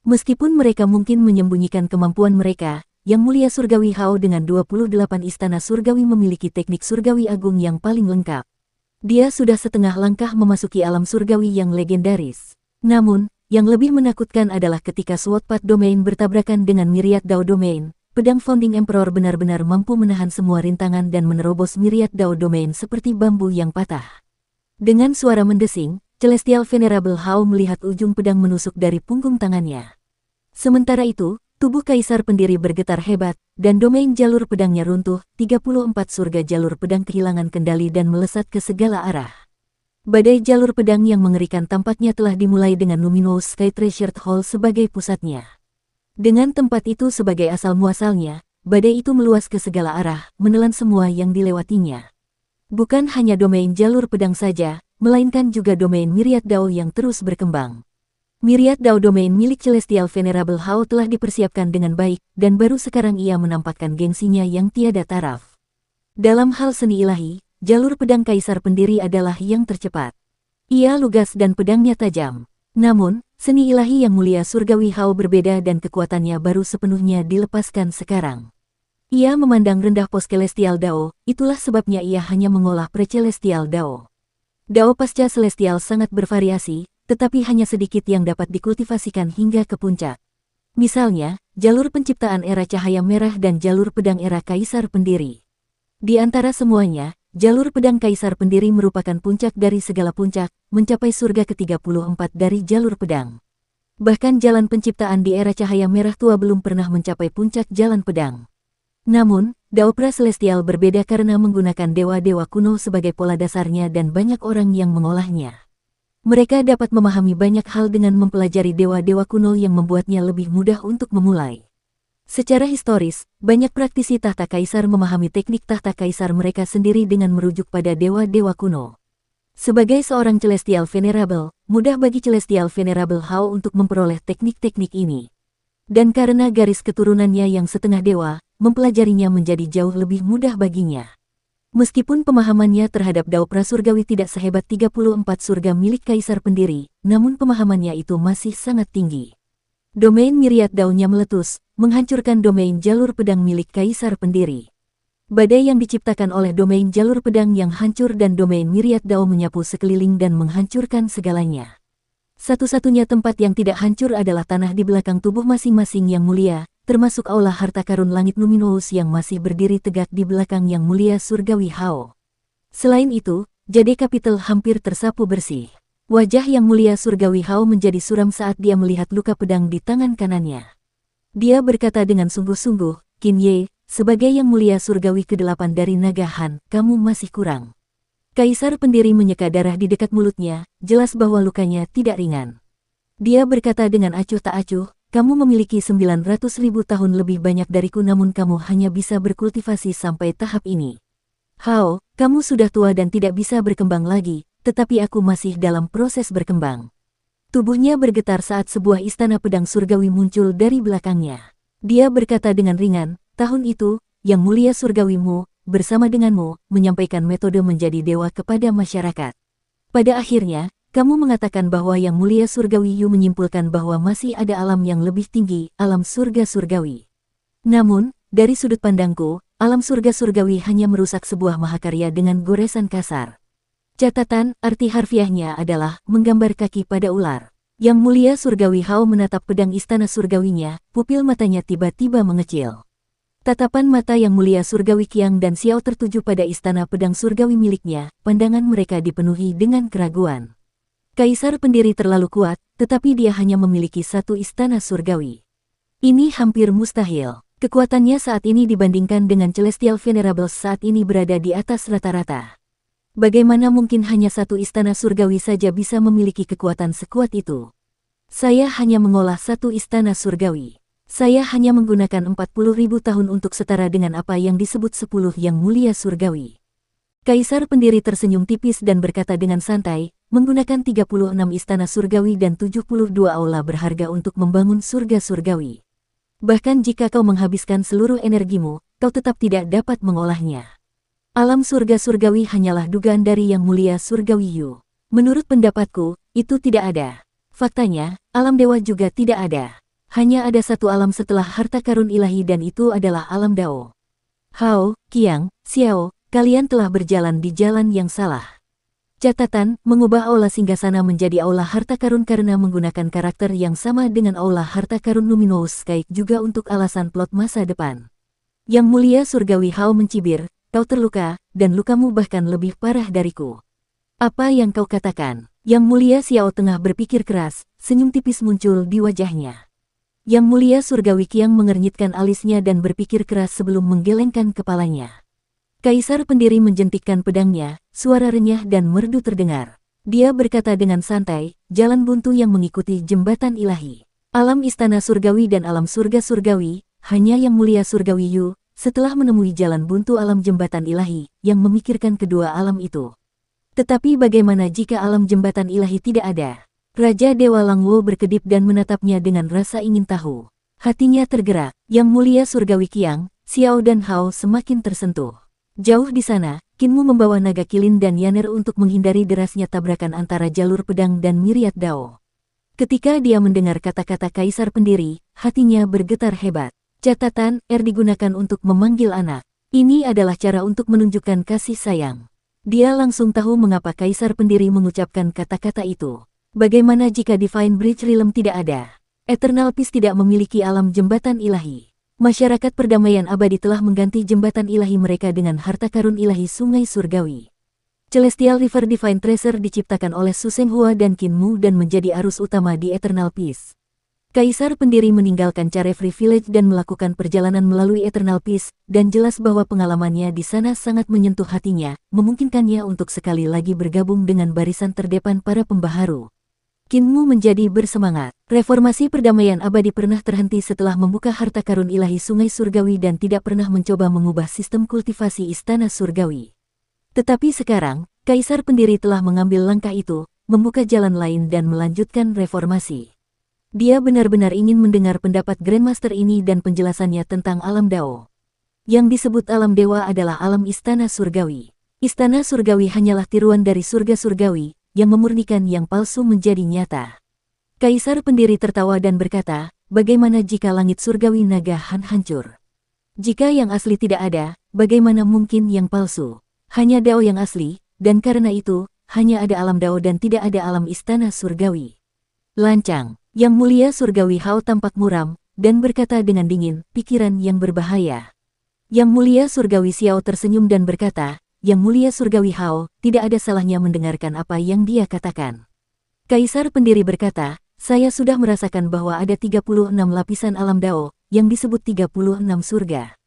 Meskipun mereka mungkin menyembunyikan kemampuan mereka, Yang Mulia Surgawi Hao dengan 28 istana surgawi memiliki teknik surgawi agung yang paling lengkap. Dia sudah setengah langkah memasuki alam surgawi yang legendaris. Namun, yang lebih menakutkan adalah ketika Sword Path Domain bertabrakan dengan Myriad Dao Domain, pedang Founding Emperor benar-benar mampu menahan semua rintangan dan menerobos Myriad Dao Domain seperti bambu yang patah. Dengan suara mendesing, Celestial Venerable Hao melihat ujung pedang menusuk dari punggung tangannya. Sementara itu, tubuh Kaisar Pendiri bergetar hebat, dan domain jalur pedangnya runtuh, 34 surga jalur pedang kehilangan kendali dan melesat ke segala arah. Badai jalur pedang yang mengerikan tampaknya telah dimulai dengan Luminous Sky Treasured Hall sebagai pusatnya. Dengan tempat itu sebagai asal-muasalnya, badai itu meluas ke segala arah, menelan semua yang dilewatinya. Bukan hanya domain jalur pedang saja, melainkan juga domain Myriad Dao yang terus berkembang. Myriad Dao Domain milik Celestial Venerable Hao telah dipersiapkan dengan baik, dan baru sekarang ia menampakkan gengsinya yang tiada taraf. Dalam hal seni ilahi, jalur pedang Kaisar Pendiri adalah yang tercepat. Ia lugas dan pedangnya tajam. Namun, seni ilahi Yang Mulia Surgawi Hao berbeda dan kekuatannya baru sepenuhnya dilepaskan sekarang. Ia memandang rendah Post Celestial Dao, itulah sebabnya ia hanya mengolah Pre-Celestial Dao. Dao Pasca Celestial sangat bervariasi, tetapi hanya sedikit yang dapat dikultivasikan hingga ke puncak. Misalnya, jalur penciptaan era cahaya merah dan jalur pedang era Kaisar Pendiri. Di antara semuanya, jalur pedang Kaisar Pendiri merupakan puncak dari segala puncak, mencapai surga ke-34 dari jalur pedang. Bahkan jalan penciptaan di era cahaya merah tua belum pernah mencapai puncak jalan pedang. Namun, Daopra Celestial berbeda karena menggunakan dewa-dewa kuno sebagai pola dasarnya dan banyak orang yang mengolahnya. Mereka dapat memahami banyak hal dengan mempelajari dewa-dewa kuno yang membuatnya lebih mudah untuk memulai. Secara historis, banyak praktisi tahta kaisar memahami teknik tahta kaisar mereka sendiri dengan merujuk pada dewa-dewa kuno. Sebagai seorang Celestial Venerable, mudah bagi Celestial Venerable Hao untuk memperoleh teknik-teknik ini. Dan karena garis keturunannya yang setengah dewa, mempelajarinya menjadi jauh lebih mudah baginya. Meskipun pemahamannya terhadap Daopra Surgawi tidak sehebat 34 surga milik Kaisar Pendiri, namun pemahamannya itu masih sangat tinggi. Domain Myriad Dao-nya meletus, menghancurkan domain jalur pedang milik Kaisar Pendiri. Badai yang diciptakan oleh domain jalur pedang yang hancur dan domain Myriad Dao menyapu sekeliling dan menghancurkan segalanya. Satu-satunya tempat yang tidak hancur adalah tanah di belakang tubuh masing-masing yang mulia, termasuk aula harta karun langit luminous yang masih berdiri tegak di belakang yang mulia surgawi Hao. Selain itu, Jade Capital hampir tersapu bersih. Wajah yang mulia surgawi Hao menjadi suram saat dia melihat luka pedang di tangan kanannya. Dia berkata dengan sungguh-sungguh, "Qin Ye, sebagai yang mulia surgawi ke-8 dari Naga Han, kamu masih kurang." Kaisar Pendiri menyeka darah di dekat mulutnya, jelas bahwa lukanya tidak ringan. Dia berkata dengan acuh tak acuh, "Kamu memiliki 900.000 tahun lebih banyak dariku namun kamu hanya bisa berkultivasi sampai tahap ini. Hao, kamu sudah tua dan tidak bisa berkembang lagi, tetapi aku masih dalam proses berkembang." Tubuhnya bergetar saat sebuah istana pedang surgawi muncul dari belakangnya. Dia berkata dengan ringan, "Tahun itu, yang mulia surgawimu, bersama denganmu, menyampaikan metode menjadi dewa kepada masyarakat. Pada akhirnya, kamu mengatakan bahwa yang mulia surgawi Yu menyimpulkan bahwa masih ada alam yang lebih tinggi, alam surga surgawi. Namun, dari sudut pandangku, alam surga surgawi hanya merusak sebuah mahakarya dengan goresan kasar." Catatan, arti harfiahnya adalah menggambar kaki pada ular. Yang mulia surgawi Hao menatap pedang istana surgawinya, pupil matanya tiba-tiba mengecil. Tatapan mata yang mulia surgawi Qiang dan Xiao tertuju pada istana pedang surgawi miliknya, pandangan mereka dipenuhi dengan keraguan. Kaisar Pendiri terlalu kuat, tetapi dia hanya memiliki satu istana surgawi. Ini hampir mustahil. Kekuatannya saat ini dibandingkan dengan Celestial Venerables saat ini berada di atas rata-rata. Bagaimana mungkin hanya satu istana surgawi saja bisa memiliki kekuatan sekuat itu? Saya hanya mengolah satu istana surgawi. Saya hanya menggunakan 40.000 tahun untuk setara dengan apa yang disebut 10 yang mulia surgawi. Kaisar Pendiri tersenyum tipis dan berkata dengan santai, "Menggunakan 36 istana surgawi dan 72 aula berharga untuk membangun surga surgawi. Bahkan jika kau menghabiskan seluruh energimu, kau tetap tidak dapat mengolahnya. Alam surga surgawi hanyalah dugaan dari yang mulia surgawi Yu. Menurut pendapatku, itu tidak ada. Faktanya, alam dewa juga tidak ada. Hanya ada satu alam setelah harta karun ilahi dan itu adalah alam Dao. Hao, Qiang, Xiao, kalian telah berjalan di jalan yang salah." Catatan, mengubah aula singgasana menjadi aula harta karun karena menggunakan karakter yang sama dengan aula harta karun luminous Sky juga untuk alasan plot masa depan. Yang mulia surgawi Hao mencibir, "Kau terluka, dan lukamu bahkan lebih parah dariku. Apa yang kau katakan?" Yang mulia Xiao tengah berpikir keras, senyum tipis muncul di wajahnya. Yang mulia surgawi Qiang mengernyitkan alisnya dan berpikir keras sebelum menggelengkan kepalanya. Kaisar Pendiri menjentikkan pedangnya, suara renyah dan merdu terdengar. Dia berkata dengan santai, "Jalan buntu yang mengikuti jembatan ilahi. Alam istana surgawi dan alam surga surgawi, hanya yang mulia surgawi Yu, setelah menemui jalan buntu alam jembatan ilahi, yang memikirkan kedua alam itu. Tetapi bagaimana jika alam jembatan ilahi tidak ada?" Raja Dewa Langwo berkedip dan menatapnya dengan rasa ingin tahu. Hatinya tergerak, yang mulia surgawi Qiang, Xiao dan Hao semakin tersentuh. Jauh di sana, Qinmu membawa naga kilin dan Yaner untuk menghindari derasnya tabrakan antara jalur pedang dan Myriad Dao. Ketika dia mendengar kata-kata Kaisar Pendiri, hatinya bergetar hebat. Catatan, digunakan untuk memanggil anak. Ini adalah cara untuk menunjukkan kasih sayang. Dia langsung tahu mengapa Kaisar Pendiri mengucapkan kata-kata itu. Bagaimana jika Divine Bridge Realm tidak ada? Eternal Peace tidak memiliki alam jembatan ilahi. Masyarakat perdamaian abadi telah mengganti jembatan ilahi mereka dengan harta karun ilahi sungai surgawi. Celestial River Divine Treasure diciptakan oleh Su Senghua dan Qin Mu dan menjadi arus utama di Eternal Peace. Kaisar pendiri meninggalkan Carefree Village dan melakukan perjalanan melalui Eternal Peace, dan jelas bahwa pengalamannya di sana sangat menyentuh hatinya, memungkinkannya untuk sekali lagi bergabung dengan barisan terdepan para pembaharu. Qin Mu menjadi bersemangat. Reformasi perdamaian abadi pernah terhenti setelah membuka harta karun ilahi sungai surgawi dan tidak pernah mencoba mengubah sistem kultivasi istana surgawi. Tetapi sekarang, Kaisar pendiri telah mengambil langkah itu, membuka jalan lain dan melanjutkan reformasi. Dia benar-benar ingin mendengar pendapat Grandmaster ini dan penjelasannya tentang alam Dao. Yang disebut alam dewa adalah alam istana surgawi. Istana surgawi hanyalah tiruan dari surga surgawi, yang memurnikan yang palsu menjadi nyata. Kaisar pendiri tertawa dan berkata, bagaimana jika langit surgawi naga Han hancur? Jika yang asli tidak ada, bagaimana mungkin yang palsu? Hanya Dao yang asli, dan karena itu, hanya ada alam Dao dan tidak ada alam istana surgawi. Lancang, yang mulia surgawi Hao tampak muram, dan berkata dengan dingin, pikiran yang berbahaya. Yang mulia surgawi Xiao tersenyum dan berkata, Yang mulia surgawi Hao, tidak ada salahnya mendengarkan apa yang dia katakan. Kaisar pendiri berkata, saya sudah merasakan bahwa ada 36 lapisan alam Dao, yang disebut 36 surga.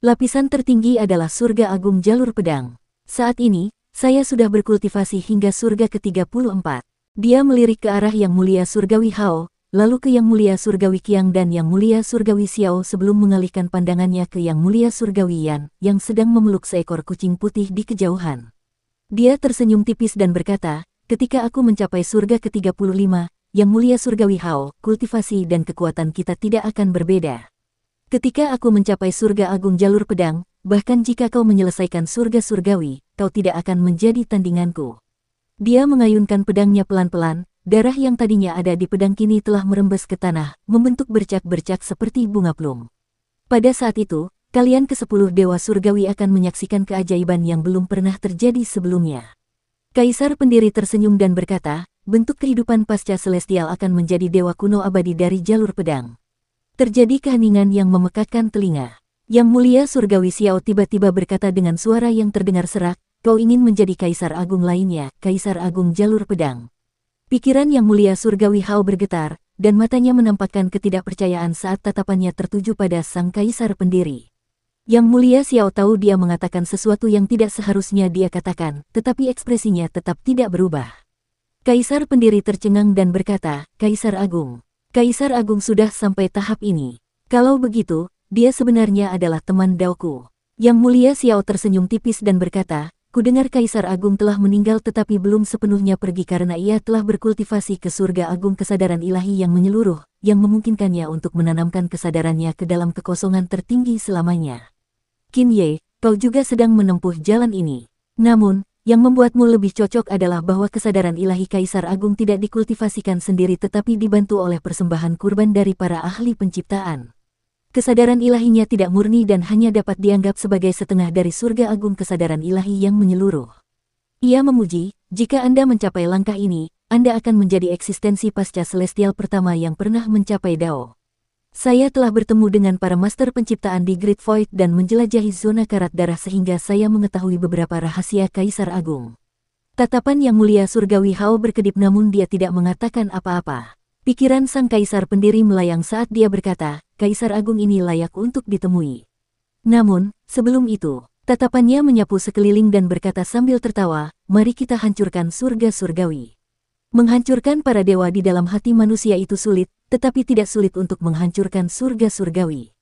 Lapisan tertinggi adalah surga agung jalur pedang. Saat ini, saya sudah berkultivasi hingga surga ke-34. Dia melirik ke arah yang mulia surgawi Hao, lalu ke yang mulia surgawi Qiang dan yang mulia surgawi Xiao sebelum mengalihkan pandangannya ke yang mulia surgawi Yan, yang sedang memeluk seekor kucing putih di kejauhan. Dia tersenyum tipis dan berkata, ketika aku mencapai surga ke-35, yang mulia surgawi Hao, kultivasi dan kekuatan kita tidak akan berbeda. Ketika aku mencapai surga agung jalur pedang, bahkan jika kau menyelesaikan surga surgawi, kau tidak akan menjadi tandinganku. Dia mengayunkan pedangnya pelan-pelan. Darah yang tadinya ada di pedang kini telah merembes ke tanah, membentuk bercak-bercak seperti bunga plum. Pada saat itu, kalian ke-10 dewa surgawi akan menyaksikan keajaiban yang belum pernah terjadi sebelumnya. Kaisar pendiri tersenyum dan berkata, bentuk kehidupan pasca celestial akan menjadi dewa kuno abadi dari jalur pedang. Terjadi keheningan yang memekakkan telinga. Yang mulia surgawi Xiao tiba-tiba berkata dengan suara yang terdengar serak, kau ingin menjadi kaisar agung lainnya, kaisar agung jalur pedang. Pikiran yang mulia surgawi Hao bergetar, dan matanya menampakkan ketidakpercayaan saat tatapannya tertuju pada sang kaisar pendiri. Yang mulia Xiao tahu dia mengatakan sesuatu yang tidak seharusnya dia katakan, tetapi ekspresinya tetap tidak berubah. Kaisar pendiri tercengang dan berkata, Kaisar Agung sudah sampai tahap ini. Kalau begitu, dia sebenarnya adalah teman Daoku. Yang mulia Xiao tersenyum tipis dan berkata, kudengar Kaisar Agung telah meninggal tetapi belum sepenuhnya pergi karena ia telah berkultivasi ke surga agung kesadaran ilahi yang menyeluruh, yang memungkinkannya untuk menanamkan kesadarannya ke dalam kekosongan tertinggi selamanya. Qin Ye, kau juga sedang menempuh jalan ini. Namun, yang membuatmu lebih cocok adalah bahwa kesadaran ilahi Kaisar Agung tidak dikultivasikan sendiri tetapi dibantu oleh persembahan kurban dari para ahli penciptaan. Kesadaran ilahinya tidak murni dan hanya dapat dianggap sebagai setengah dari surga agung kesadaran ilahi yang menyeluruh. Ia memuji, jika Anda mencapai langkah ini, Anda akan menjadi eksistensi pasca celestial pertama yang pernah mencapai Dao. Saya telah bertemu dengan para master penciptaan di Great Void dan menjelajahi zona karat darah sehingga saya mengetahui beberapa rahasia Kaisar Agung. Tatapan yang mulia surgawi Hao berkedip namun dia tidak mengatakan apa-apa. Pikiran sang kaisar pendiri melayang saat dia berkata, Kaisar Agung ini layak untuk ditemui. Namun, sebelum itu, tatapannya menyapu sekeliling dan berkata sambil tertawa, mari kita hancurkan surga surgawi. Menghancurkan para dewa di dalam hati manusia itu sulit, tetapi tidak sulit untuk menghancurkan surga surgawi.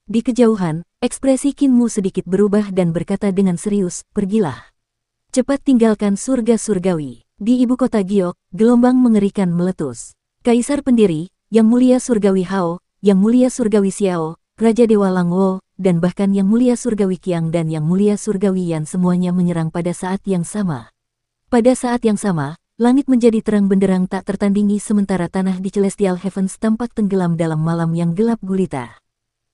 Di kejauhan, ekspresi Qin Mu sedikit berubah dan berkata dengan serius, pergilah. Cepat tinggalkan surga surgawi. Di ibu kota Giok, gelombang mengerikan meletus. Kaisar pendiri, yang mulia surgawi Hao, yang mulia surgawi Xiao, Raja Dewa Langwo, dan bahkan yang mulia surgawi Qiang dan yang mulia surgawi Yan semuanya menyerang pada saat yang sama. Pada saat yang sama, langit menjadi terang benderang tak tertandingi sementara tanah di Celestial Heavens tampak tenggelam dalam malam yang gelap gulita.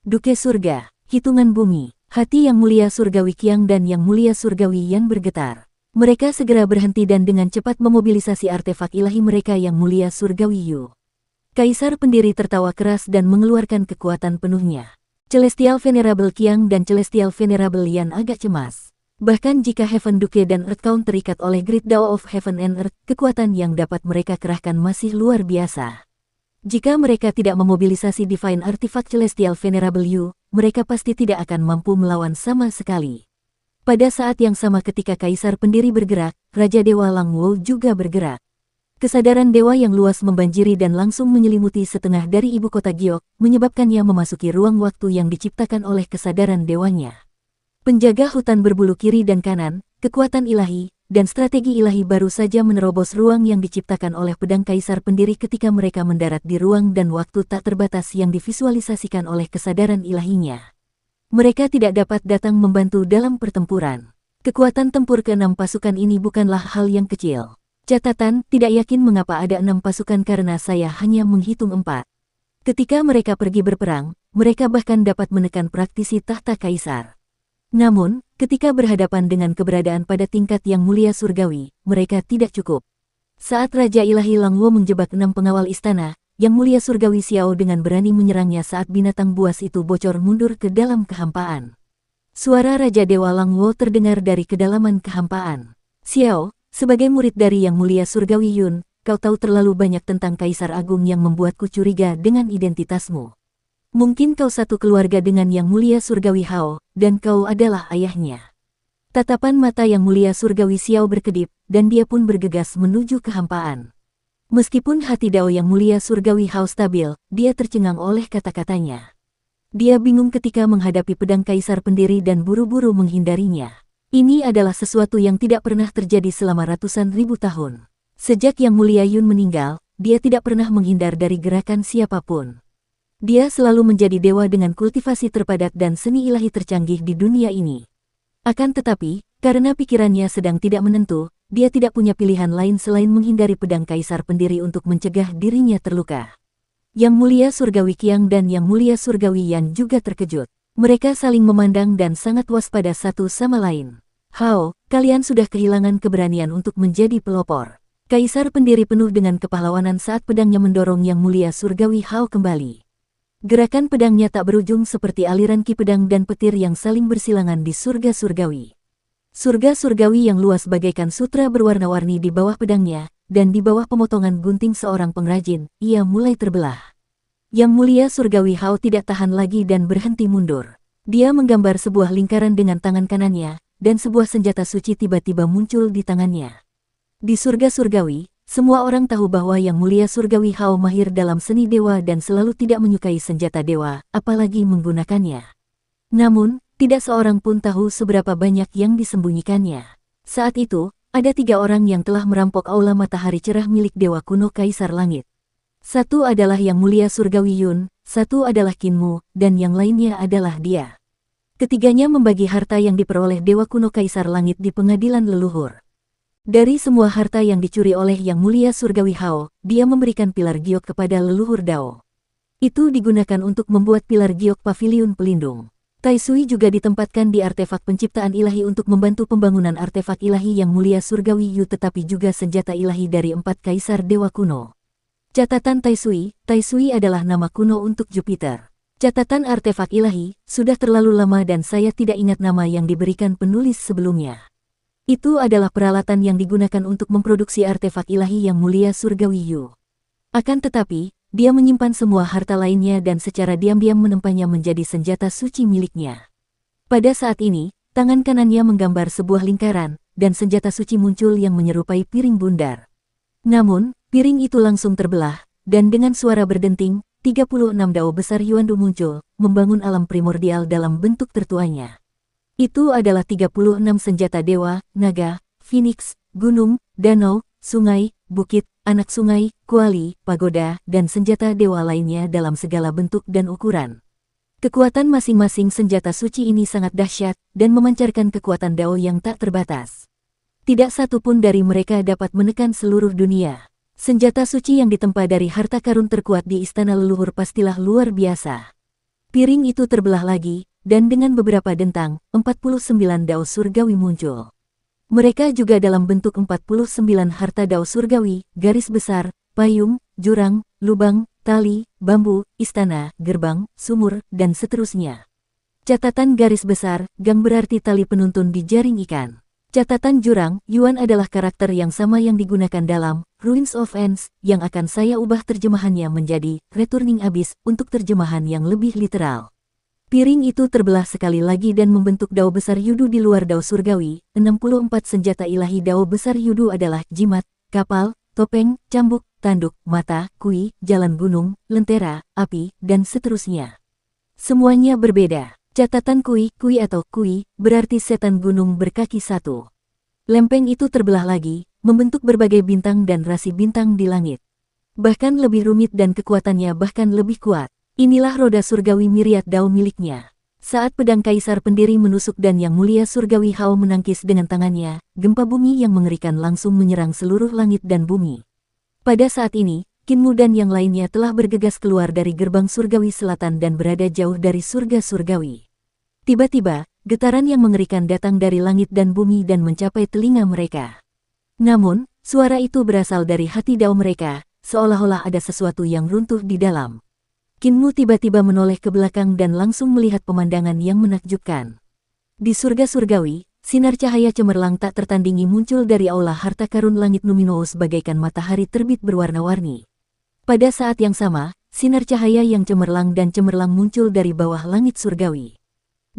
Duke surga, hitungan bumi, hati yang mulia surgawi Qiang dan yang mulia surgawi Yan bergetar. Mereka segera berhenti dan dengan cepat memobilisasi artefak ilahi mereka yang mulia surgawi Yu. Kaisar pendiri tertawa keras dan mengeluarkan kekuatan penuhnya. Celestial Venerable Qiang dan Celestial Venerable Yan agak cemas. Bahkan jika Heaven Duke dan Earth Count terikat oleh Great Dao of Heaven and Earth, kekuatan yang dapat mereka kerahkan masih luar biasa. Jika mereka tidak memobilisasi Divine Artifact Celestial Venerable Yu, mereka pasti tidak akan mampu melawan sama sekali. Pada saat yang sama ketika Kaisar Pendiri bergerak, Raja Dewa Langwo juga bergerak. Kesadaran dewa yang luas membanjiri dan langsung menyelimuti setengah dari ibu kota Giok, menyebabkannya memasuki ruang waktu yang diciptakan oleh kesadaran dewanya. Penjaga hutan berbulu kiri dan kanan, kekuatan ilahi, dan strategi ilahi baru saja menerobos ruang yang diciptakan oleh pedang Kaisar Pendiri ketika mereka mendarat di ruang dan waktu tak terbatas yang divisualisasikan oleh kesadaran ilahinya. Mereka tidak dapat datang membantu dalam pertempuran. Kekuatan tempur ke-6 pasukan ini bukanlah hal yang kecil. Catatan, tidak yakin mengapa ada 6 pasukan karena saya hanya menghitung 4. Ketika mereka pergi berperang, mereka bahkan dapat menekan praktisi tahta Kaisar. Namun, ketika berhadapan dengan keberadaan pada tingkat yang mulia surgawi, mereka tidak cukup. Saat Raja Ilahi Langwo menjebak 6 pengawal istana, Yang Mulia Surgawi Xiao dengan berani menyerangnya saat binatang buas itu bocor mundur ke dalam kehampaan. Suara Raja Dewa Langwo terdengar dari kedalaman kehampaan. Xiao, sebagai murid dari Yang Mulia Surgawi Yun, kau tahu terlalu banyak tentang Kaisar Agung yang membuatku curiga dengan identitasmu. Mungkin kau satu keluarga dengan Yang Mulia Surgawi Hao, dan kau adalah ayahnya. Tatapan mata Yang Mulia Surgawi Xiao berkedip, dan dia pun bergegas menuju kehampaan. Meskipun hati Dao Yang Mulia Surgawi Hao stabil, dia tercengang oleh kata-katanya. Dia bingung ketika menghadapi pedang Kaisar Pendiri dan buru-buru menghindarinya. Ini adalah sesuatu yang tidak pernah terjadi selama ratusan ribu tahun. Sejak Yang Mulia Yun meninggal, dia tidak pernah menghindar dari gerakan siapapun. Dia selalu menjadi dewa dengan kultivasi terpadat dan seni ilahi tercanggih di dunia ini. Akan tetapi, karena pikirannya sedang tidak menentu, dia tidak punya pilihan lain selain menghindari pedang Kaisar Pendiri untuk mencegah dirinya terluka. Yang Mulia Surgawi Qiang dan Yang Mulia Surgawi Yan juga terkejut. Mereka saling memandang dan sangat waspada satu sama lain. Hao, kalian sudah kehilangan keberanian untuk menjadi pelopor. Kaisar Pendiri penuh dengan kepahlawanan saat pedangnya mendorong Yang Mulia Surgawi Hao kembali. Gerakan pedangnya tak berujung seperti aliran ki pedang dan petir yang saling bersilangan di surga surgawi. Surga surgawi yang luas bagaikan sutra berwarna-warni di bawah pedangnya, dan di bawah pemotongan gunting seorang pengrajin, ia mulai terbelah. Yang Mulia Surgawi Hao tidak tahan lagi dan berhenti mundur. Dia menggambar sebuah lingkaran dengan tangan kanannya, dan sebuah senjata suci tiba-tiba muncul di tangannya. Di surga surgawi, semua orang tahu bahwa Yang Mulia Surgawi Hao mahir dalam seni dewa dan selalu tidak menyukai senjata dewa, apalagi menggunakannya. Namun, tidak seorang pun tahu seberapa banyak yang disembunyikannya. Saat itu, ada 3 orang yang telah merampok aula matahari cerah milik dewa kuno Kaisar Langit. Satu adalah Yang Mulia Surgawi Yun, satu adalah Qinmu, dan yang lainnya adalah dia. Ketiganya membagi harta yang diperoleh dewa kuno Kaisar Langit di pengadilan leluhur. Dari semua harta yang dicuri oleh Yang Mulia Surgawi Hao, dia memberikan pilar giok kepada leluhur Dao. Itu digunakan untuk membuat pilar giok paviliun pelindung. Tai Sui juga ditempatkan di artefak penciptaan ilahi untuk membantu pembangunan artefak ilahi Yang Mulia Surgawi Yu tetapi juga senjata ilahi dari 4 kaisar dewa kuno. Catatan Tai Sui adalah nama kuno untuk Jupiter. Catatan artefak ilahi, sudah terlalu lama dan saya tidak ingat nama yang diberikan penulis sebelumnya. Itu adalah peralatan yang digunakan untuk memproduksi artefak ilahi Yang Mulia Surgawi Yu. Akan tetapi, dia menyimpan semua harta lainnya dan secara diam-diam menempahnya menjadi senjata suci miliknya. Pada saat ini, tangan kanannya menggambar sebuah lingkaran, dan senjata suci muncul yang menyerupai piring bundar. Namun, piring itu langsung terbelah, dan dengan suara berdenting, 36 dao besar Yuandu muncul, membangun alam primordial dalam bentuk tertuanya. Itu adalah 36 senjata dewa, naga, phoenix, gunung, danau, sungai, bukit, anak sungai, kuali, pagoda, dan senjata dewa lainnya dalam segala bentuk dan ukuran. Kekuatan masing-masing senjata suci ini sangat dahsyat, dan memancarkan kekuatan Dao yang tak terbatas. Tidak satu pun dari mereka dapat menekan seluruh dunia. Senjata suci yang ditempa dari harta karun terkuat di istana leluhur pastilah luar biasa. Piring itu terbelah lagi, dan dengan beberapa dentang, 49 Dao Surgawi muncul. Mereka juga dalam bentuk 49 harta Dao Surgawi, garis besar, payung, jurang, lubang, tali, bambu, istana, gerbang, sumur, dan seterusnya. Catatan garis besar, gang berarti tali penuntun di jaring ikan. Catatan jurang, Yuan adalah karakter yang sama yang digunakan dalam Ruins of Ends, yang akan saya ubah terjemahannya menjadi Returning Abyss untuk terjemahan yang lebih literal. Piring itu terbelah sekali lagi dan membentuk dao besar Yudu di luar dao surgawi. 64 senjata ilahi dao besar Yudu adalah jimat, kapal, topeng, cambuk, tanduk, mata, kui, jalan gunung, lentera, api, dan seterusnya. Semuanya berbeda. Catatan kui atau kui, berarti setan gunung berkaki satu. Lempeng itu terbelah lagi, membentuk berbagai bintang dan rasi bintang di langit. Bahkan lebih rumit dan kekuatannya bahkan lebih kuat. Inilah roda surgawi Myriad Dao miliknya. Saat pedang kaisar pendiri menusuk dan Yang Mulia Surgawi Hao menangkis dengan tangannya, gempa bumi yang mengerikan langsung menyerang seluruh langit dan bumi. Pada saat ini, Kinmu dan yang lainnya telah bergegas keluar dari gerbang surgawi selatan dan berada jauh dari surga surgawi. Tiba-tiba, getaran yang mengerikan datang dari langit dan bumi dan mencapai telinga mereka. Namun, suara itu berasal dari hati dao mereka, seolah-olah ada sesuatu yang runtuh di dalam. Kinmu tiba-tiba menoleh ke belakang dan langsung melihat pemandangan yang menakjubkan. Di surga surgawi, sinar cahaya cemerlang tak tertandingi muncul dari aula harta karun langit luminous bagaikan matahari terbit berwarna-warni. Pada saat yang sama, sinar cahaya yang cemerlang dan cemerlang muncul dari bawah langit surgawi.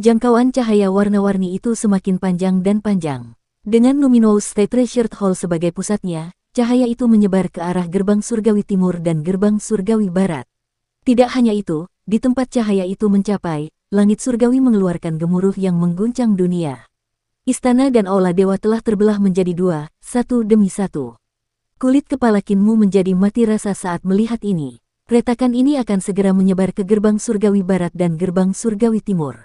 Jangkauan cahaya warna-warni itu semakin panjang dan panjang. Dengan Luminous State Treasured Hall sebagai pusatnya, cahaya itu menyebar ke arah gerbang surgawi timur dan gerbang surgawi barat. Tidak hanya itu, di tempat cahaya itu mencapai, langit surgawi mengeluarkan gemuruh yang mengguncang dunia. Istana dan aula dewa telah terbelah menjadi dua, satu demi satu. Kulit kepala Kinmu menjadi mati rasa saat melihat ini. Retakan ini akan segera menyebar ke gerbang surgawi barat dan gerbang surgawi timur.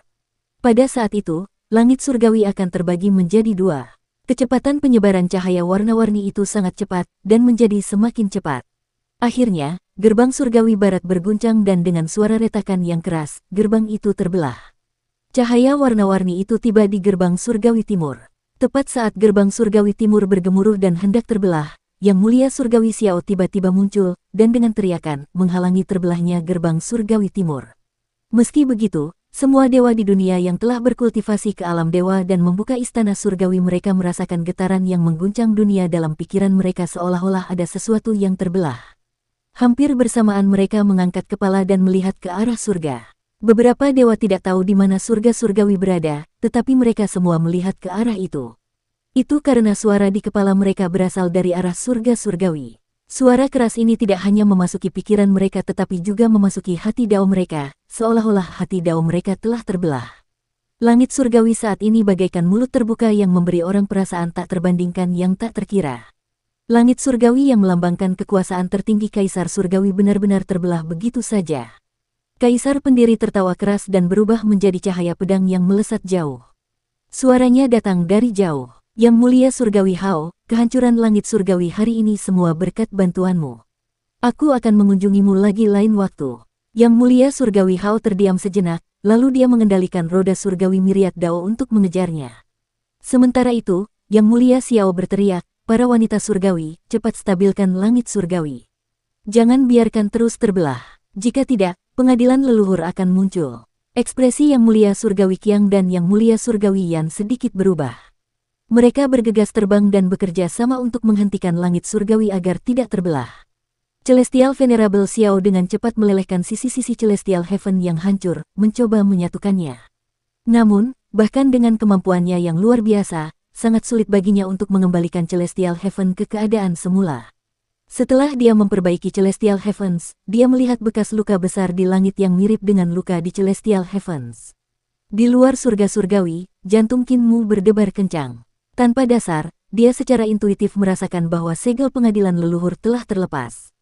Pada saat itu, langit surgawi akan terbagi menjadi dua. Kecepatan penyebaran cahaya warna-warni itu sangat cepat dan menjadi semakin cepat. Akhirnya, gerbang surgawi barat berguncang dan dengan suara retakan yang keras, gerbang itu terbelah. Cahaya warna-warni itu tiba di gerbang surgawi timur. Tepat saat gerbang surgawi timur bergemuruh dan hendak terbelah, Yang Mulia Surgawi Xiao tiba-tiba muncul, dan dengan teriakan, menghalangi terbelahnya gerbang surgawi timur. Meski begitu, semua dewa di dunia yang telah berkultivasi ke alam dewa dan membuka istana surgawi mereka merasakan getaran yang mengguncang dunia dalam pikiran mereka seolah-olah ada sesuatu yang terbelah. Hampir bersamaan mereka mengangkat kepala dan melihat ke arah surga. Beberapa dewa tidak tahu di mana surga surgawi berada, tetapi mereka semua melihat ke arah itu. Itu karena suara di kepala mereka berasal dari arah surga surgawi. Suara keras ini tidak hanya memasuki pikiran mereka tetapi juga memasuki hati dao mereka, seolah-olah hati dao mereka telah terbelah. Langit surgawi saat ini bagaikan mulut terbuka yang memberi orang perasaan tak terbandingkan yang tak terkira. Langit surgawi yang melambangkan kekuasaan tertinggi kaisar surgawi benar-benar terbelah begitu saja. Kaisar pendiri tertawa keras dan berubah menjadi cahaya pedang yang melesat jauh. Suaranya datang dari jauh. Yang Mulia Surgawi Hao, kehancuran langit surgawi hari ini semua berkat bantuanmu. Aku akan mengunjungimu lagi lain waktu. Yang Mulia Surgawi Hao terdiam sejenak, lalu dia mengendalikan roda surgawi Myriad Dao untuk mengejarnya. Sementara itu, Yang Mulia Xiao berteriak, para wanita surgawi, cepat stabilkan langit surgawi. Jangan biarkan terus terbelah. Jika tidak, pengadilan leluhur akan muncul. Ekspresi Yang Mulia Surgawi Qiang dan Yang Mulia Surgawi Yan sedikit berubah. Mereka bergegas terbang dan bekerja sama untuk menghentikan langit surgawi agar tidak terbelah. Celestial Venerable Xiao dengan cepat melelehkan sisi-sisi Celestial Heaven yang hancur, mencoba menyatukannya. Namun, bahkan dengan kemampuannya yang luar biasa, sangat sulit baginya untuk mengembalikan Celestial Heaven ke keadaan semula. Setelah dia memperbaiki Celestial Heavens, dia melihat bekas luka besar di langit yang mirip dengan luka di Celestial Heavens. Di luar surga surgawi, jantung Kinmu berdebar kencang. Tanpa dasar, dia secara intuitif merasakan bahwa segel pengadilan leluhur telah terlepas.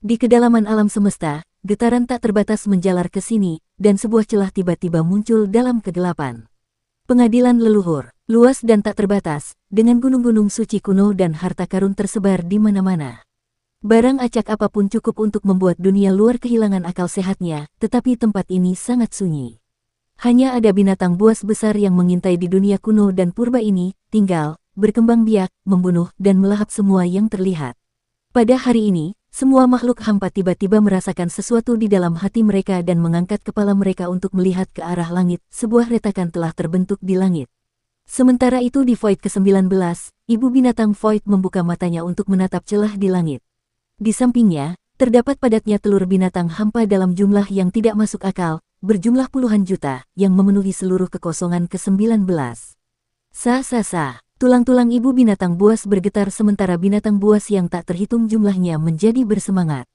Di kedalaman alam semesta, getaran tak terbatas menjalar ke sini, dan sebuah celah tiba-tiba muncul dalam kegelapan. Pengadilan leluhur, luas dan tak terbatas, dengan gunung-gunung suci kuno dan harta karun tersebar di mana-mana. Barang acak apapun cukup untuk membuat dunia luar kehilangan akal sehatnya, tetapi tempat ini sangat sunyi. Hanya ada binatang buas besar yang mengintai di dunia kuno dan purba ini, tinggal, berkembang biak, membunuh dan melahap semua yang terlihat. Pada hari ini, Semua makhluk hampa tiba-tiba merasakan sesuatu di dalam hati mereka dan mengangkat kepala mereka untuk melihat ke arah langit. Sebuah retakan telah terbentuk di langit. Sementara itu di Void ke-19, ibu binatang Void membuka matanya untuk menatap celah di langit. Di sampingnya, terdapat padatnya telur binatang hampa dalam jumlah yang tidak masuk akal, berjumlah puluhan juta, yang memenuhi seluruh kekosongan ke-19. Sa. Tulang-tulang ibu binatang buas bergetar sementara binatang buas yang tak terhitung jumlahnya menjadi bersemangat.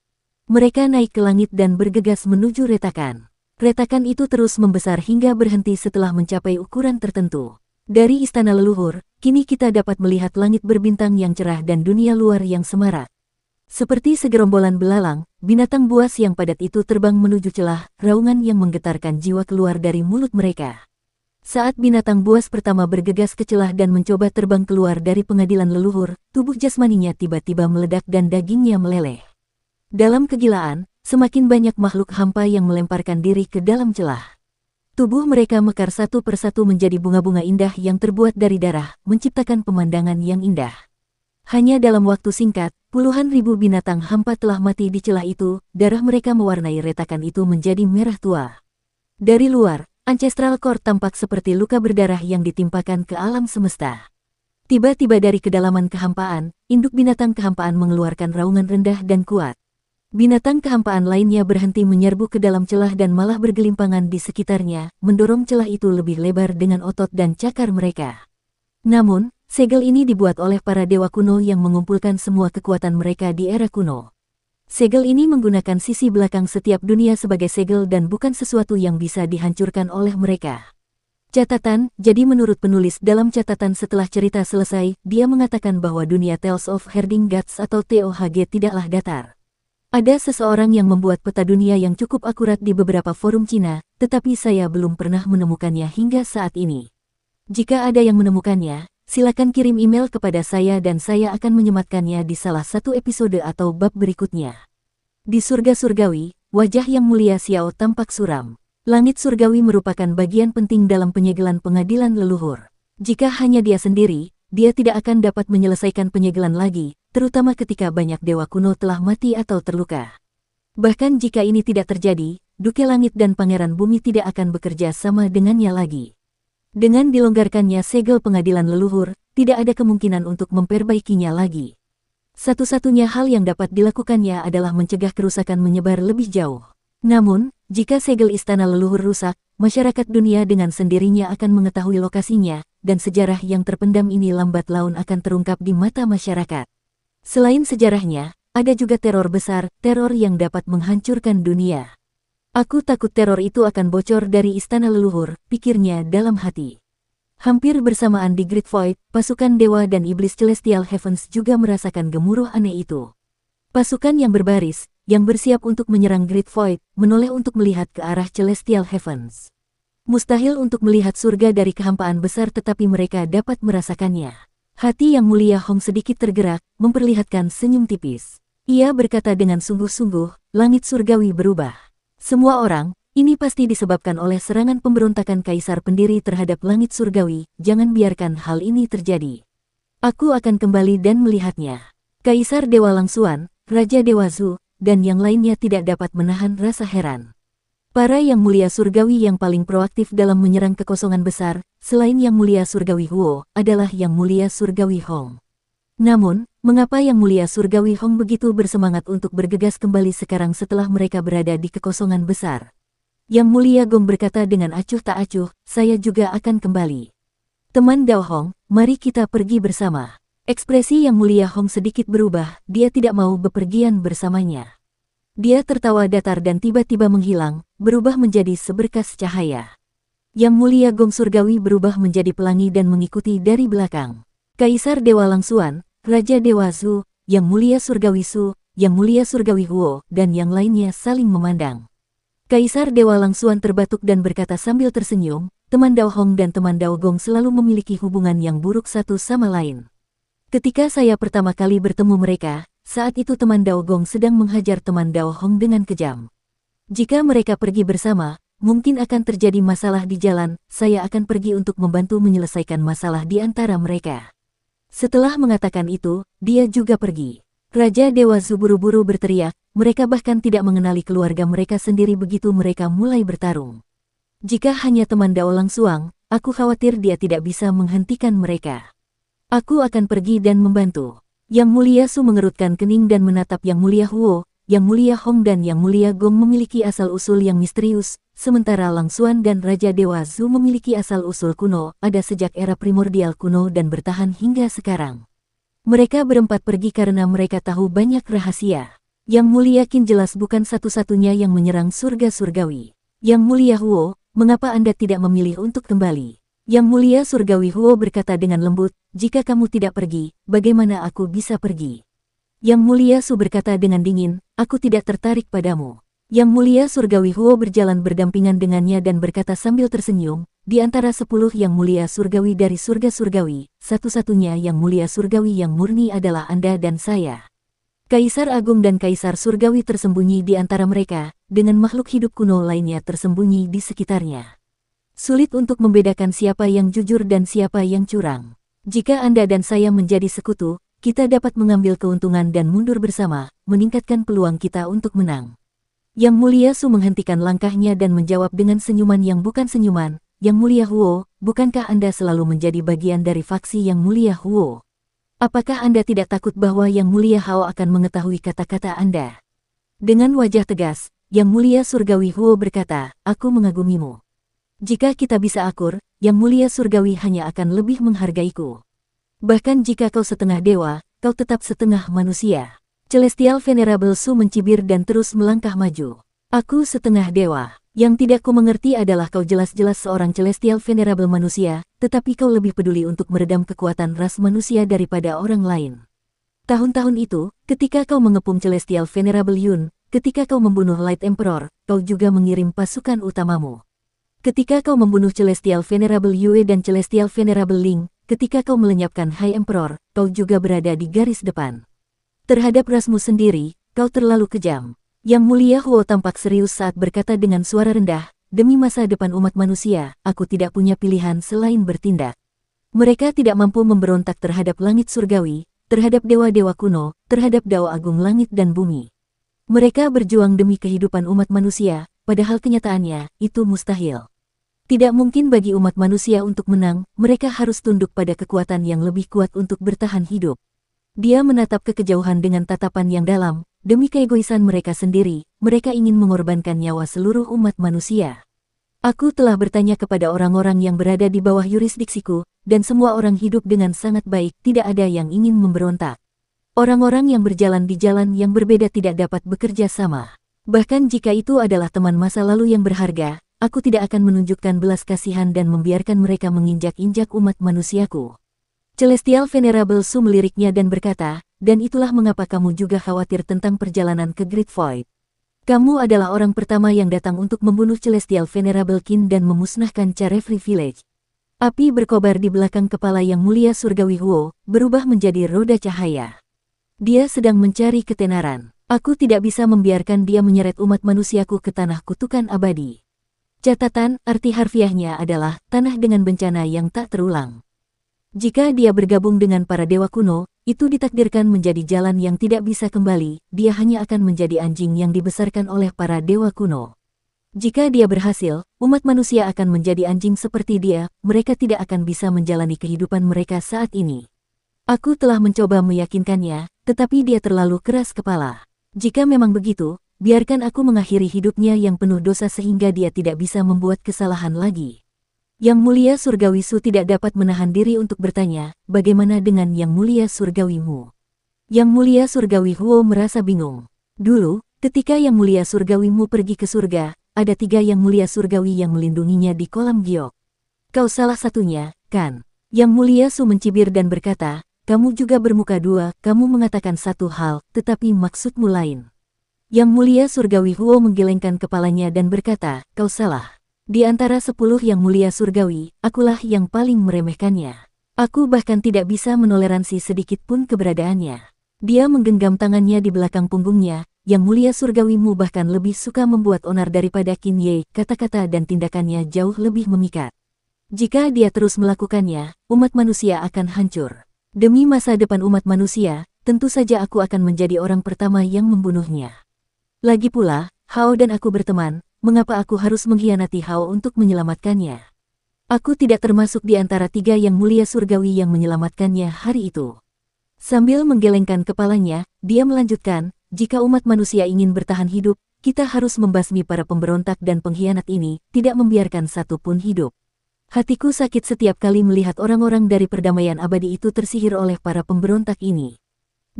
Mereka naik ke langit dan bergegas menuju retakan. Retakan itu terus membesar hingga berhenti setelah mencapai ukuran tertentu. Dari istana leluhur, kini kita dapat melihat langit berbintang yang cerah dan dunia luar yang semarak. Seperti segerombolan belalang, binatang buas yang padat itu terbang menuju celah, raungan yang menggetarkan jiwa keluar dari mulut mereka. Saat binatang buas pertama bergegas ke celah dan mencoba terbang keluar dari pengadilan leluhur, tubuh jasmaninya tiba-tiba meledak dan dagingnya meleleh. Dalam kegilaan, semakin banyak makhluk hampa yang melemparkan diri ke dalam celah. Tubuh mereka mekar satu persatu menjadi bunga-bunga indah yang terbuat dari darah, menciptakan pemandangan yang indah. Hanya dalam waktu singkat, puluhan ribu binatang hampa telah mati di celah itu, darah mereka mewarnai retakan itu menjadi merah tua. Dari luar, Ancestral Core tampak seperti luka berdarah yang ditimpakan ke alam semesta. Tiba-tiba dari kedalaman kehampaan, induk binatang kehampaan mengeluarkan raungan rendah dan kuat. Binatang kehampaan lainnya berhenti menyerbu ke dalam celah dan malah bergelimpangan di sekitarnya, mendorong celah itu lebih lebar dengan otot dan cakar mereka. Namun, segel ini dibuat oleh para dewa kuno yang mengumpulkan semua kekuatan mereka di era kuno. Segel ini menggunakan sisi belakang setiap dunia sebagai segel dan bukan sesuatu yang bisa dihancurkan oleh mereka. Catatan, jadi menurut penulis dalam catatan setelah cerita selesai, dia mengatakan bahwa dunia Tales of Herding Gods atau TOHG tidaklah datar. Ada seseorang yang membuat peta dunia yang cukup akurat di beberapa forum Cina, tetapi saya belum pernah menemukannya hingga saat ini. Jika ada yang menemukannya, silakan kirim email kepada saya dan saya akan menyematkannya di salah satu episode atau bab berikutnya. Di surga surgawi, wajah yang mulia Xiao tampak suram. Langit surgawi merupakan bagian penting dalam penyegelan pengadilan leluhur. Jika hanya dia sendiri, dia tidak akan dapat menyelesaikan penyegelan lagi, terutama ketika banyak dewa kuno telah mati atau terluka. Bahkan jika ini tidak terjadi, Duke Langit dan Pangeran Bumi tidak akan bekerja sama dengannya lagi. Dengan dilonggarkannya segel pengadilan leluhur, tidak ada kemungkinan untuk memperbaikinya lagi. Satu-satunya hal yang dapat dilakukannya adalah mencegah kerusakan menyebar lebih jauh. Namun, jika segel istana leluhur rusak, masyarakat dunia dengan sendirinya akan mengetahui lokasinya, dan sejarah yang terpendam ini lambat laun akan terungkap di mata masyarakat. Selain sejarahnya, ada juga teror besar, teror yang dapat menghancurkan dunia. Aku takut teror itu akan bocor dari istana leluhur, pikirnya dalam hati. Hampir bersamaan di Great Void, pasukan dewa dan iblis Celestial Heavens juga merasakan gemuruh aneh itu. Pasukan yang berbaris, yang bersiap untuk menyerang Great Void, menoleh untuk melihat ke arah Celestial Heavens. Mustahil untuk melihat surga dari kehampaan besar tetapi mereka dapat merasakannya. Hati yang mulia Hong sedikit tergerak, memperlihatkan senyum tipis. Ia berkata dengan sungguh-sungguh, langit surgawi berubah. Semua orang, ini pasti disebabkan oleh serangan pemberontakan kaisar pendiri terhadap langit surgawi, jangan biarkan hal ini terjadi. Aku akan kembali dan melihatnya. Kaisar Dewa Langsuan, Raja Dewa Zhu, dan yang lainnya tidak dapat menahan rasa heran. Para yang mulia surgawi yang paling proaktif dalam menyerang kekosongan besar, selain yang mulia surgawi Huo, adalah yang mulia surgawi Hong. Namun, mengapa yang mulia surgawi Hong begitu bersemangat untuk bergegas kembali sekarang setelah mereka berada di kekosongan besar? Yang mulia Gong berkata dengan acuh tak acuh, saya juga akan kembali. Teman Dao Hong, mari kita pergi bersama. Ekspresi yang mulia Hong sedikit berubah, dia tidak mau bepergian bersamanya. Dia tertawa datar dan tiba-tiba menghilang, berubah menjadi seberkas cahaya. Yang mulia Gong surgawi berubah menjadi pelangi dan mengikuti dari belakang. Kaisar Dewa Langsuan, Raja Dewa Zhu, Yang Mulia Surgawi Su, Yang Mulia Surgawi Huo, dan yang lainnya saling memandang. Kaisar Dewa Langsuan terbatuk dan berkata sambil tersenyum, teman Dao Hong dan teman Dao Gong selalu memiliki hubungan yang buruk satu sama lain. Ketika saya pertama kali bertemu mereka, saat itu teman Dao Gong sedang menghajar teman Dao Hong dengan kejam. Jika mereka pergi bersama, mungkin akan terjadi masalah di jalan, saya akan pergi untuk membantu menyelesaikan masalah di antara mereka. Setelah mengatakan itu, dia juga pergi. Raja Dewa Zu buru-buru berteriak, mereka bahkan tidak mengenali keluarga mereka sendiri begitu mereka mulai bertarung. Jika hanya teman Dao Langsuang, aku khawatir dia tidak bisa menghentikan mereka. Aku akan pergi dan membantu. Yang Mulia Su mengerutkan kening dan menatap Yang Mulia Huo, Yang Mulia Hong dan Yang Mulia Gong memiliki asal-usul yang misterius, sementara Langsuan dan Raja Dewa Zu memiliki asal-usul kuno, ada sejak era primordial kuno dan bertahan hingga sekarang. Mereka berempat pergi karena mereka tahu banyak rahasia. Yang Mulia Qin jelas bukan satu-satunya yang menyerang surga surgawi. Yang Mulia Huo, mengapa Anda tidak memilih untuk kembali? Yang Mulia Surgawi Huo berkata dengan lembut, jika kamu tidak pergi, bagaimana aku bisa pergi? Yang Mulia Su berkata dengan dingin, aku tidak tertarik padamu. Yang Mulia Surgawi Huo berjalan berdampingan dengannya dan berkata sambil tersenyum, di antara 10 Yang Mulia Surgawi dari surga surgawi, satu-satunya Yang Mulia Surgawi yang murni adalah Anda dan saya. Kaisar Agung dan Kaisar Surgawi tersembunyi di antara mereka, dengan makhluk hidup kuno lainnya tersembunyi di sekitarnya. Sulit untuk membedakan siapa yang jujur dan siapa yang curang. Jika Anda dan saya menjadi sekutu, kita dapat mengambil keuntungan dan mundur bersama, meningkatkan peluang kita untuk menang. Yang Mulia Su menghentikan langkahnya dan menjawab dengan senyuman yang bukan senyuman, Yang Mulia Huo, bukankah Anda selalu menjadi bagian dari faksi Yang Mulia Huo? Apakah Anda tidak takut bahwa Yang Mulia Hao akan mengetahui kata-kata Anda? Dengan wajah tegas, Yang Mulia Surgawi Huo berkata, aku mengagumimu. Jika kita bisa akur, Yang Mulia Surgawi hanya akan lebih menghargaiku. Bahkan jika kau setengah dewa, kau tetap setengah manusia. Celestial Venerable Su mencibir dan terus melangkah maju. Aku setengah dewa. Yang tidak ku mengerti adalah kau jelas-jelas seorang Celestial Venerable manusia, tetapi kau lebih peduli untuk meredam kekuatan ras manusia daripada orang lain. Tahun-tahun itu, ketika kau mengepung Celestial Venerable Yun, ketika kau membunuh Light Emperor, kau juga mengirim pasukan utamamu. Ketika kau membunuh Celestial Venerable Yue dan Celestial Venerable Ling, ketika kau melenyapkan High Emperor, kau juga berada di garis depan. Terhadap rasmu sendiri, kau terlalu kejam. Yang Mulia Huo tampak serius saat berkata dengan suara rendah, demi masa depan umat manusia, aku tidak punya pilihan selain bertindak. Mereka tidak mampu memberontak terhadap langit surgawi, terhadap dewa-dewa kuno, terhadap Dao Agung langit dan bumi. Mereka berjuang demi kehidupan umat manusia, padahal kenyataannya, itu mustahil. Tidak mungkin bagi umat manusia untuk menang, mereka harus tunduk pada kekuatan yang lebih kuat untuk bertahan hidup. Dia menatap ke kejauhan dengan tatapan yang dalam, demi keegoisan mereka sendiri, mereka ingin mengorbankan nyawa seluruh umat manusia. Aku telah bertanya kepada orang-orang yang berada di bawah yurisdiksiku, dan semua orang hidup dengan sangat baik, tidak ada yang ingin memberontak. Orang-orang yang berjalan di jalan yang berbeda tidak dapat bekerja sama. Bahkan jika itu adalah teman masa lalu yang berharga, aku tidak akan menunjukkan belas kasihan dan membiarkan mereka menginjak-injak umat manusiaku. Celestial Venerable Su meliriknya dan berkata, dan itulah mengapa kamu juga khawatir tentang perjalanan ke Great Void. Kamu adalah orang pertama yang datang untuk membunuh Celestial Venerable Qin dan memusnahkan Carefree Village. Api berkobar di belakang kepala Yang Mulia Surgawi Huo, berubah menjadi roda cahaya. Dia sedang mencari ketenaran. Aku tidak bisa membiarkan dia menyeret umat manusiaku ke tanah kutukan abadi. Catatan, arti harfiahnya adalah tanah dengan bencana yang tak terulang. Jika dia bergabung dengan para dewa kuno, itu ditakdirkan menjadi jalan yang tidak bisa kembali, dia hanya akan menjadi anjing yang dibesarkan oleh para dewa kuno. Jika dia berhasil, umat manusia akan menjadi anjing seperti dia, mereka tidak akan bisa menjalani kehidupan mereka saat ini. Aku telah mencoba meyakinkannya, tetapi dia terlalu keras kepala. Jika memang begitu, biarkan aku mengakhiri hidupnya yang penuh dosa sehingga dia tidak bisa membuat kesalahan lagi. Yang Mulia Surgawi Su tidak dapat menahan diri untuk bertanya, bagaimana dengan Yang Mulia Surgawimu? Yang Mulia Surgawi Huo merasa bingung. Dulu, ketika Yang Mulia Surgawimu pergi ke surga, ada 3 Yang Mulia Surgawi yang melindunginya di kolam giok. Kau salah satunya, kan? Yang Mulia Su mencibir dan berkata, kamu juga bermuka 2, kamu mengatakan satu hal, tetapi maksudmu lain. Yang Mulia Surgawi Huo menggelengkan kepalanya dan berkata, kau salah. Di antara 10 Yang Mulia Surgawi, akulah yang paling meremehkannya. Aku bahkan tidak bisa menoleransi sedikit pun keberadaannya. Dia menggenggam tangannya di belakang punggungnya, Yang Mulia Surgawimu bahkan lebih suka membuat onar daripada Qin Ye, kata-kata dan tindakannya jauh lebih memikat. Jika dia terus melakukannya, umat manusia akan hancur. Demi masa depan umat manusia, tentu saja aku akan menjadi orang pertama yang membunuhnya. Lagi pula, Hao dan aku berteman, mengapa aku harus mengkhianati Hao untuk menyelamatkannya? Aku tidak termasuk di antara 3 yang mulia surgawi yang menyelamatkannya hari itu. Sambil menggelengkan kepalanya, dia melanjutkan, jika umat manusia ingin bertahan hidup, kita harus membasmi para pemberontak dan pengkhianat ini, tidak membiarkan satu pun hidup. Hatiku sakit setiap kali melihat orang-orang dari perdamaian abadi itu tersihir oleh para pemberontak ini.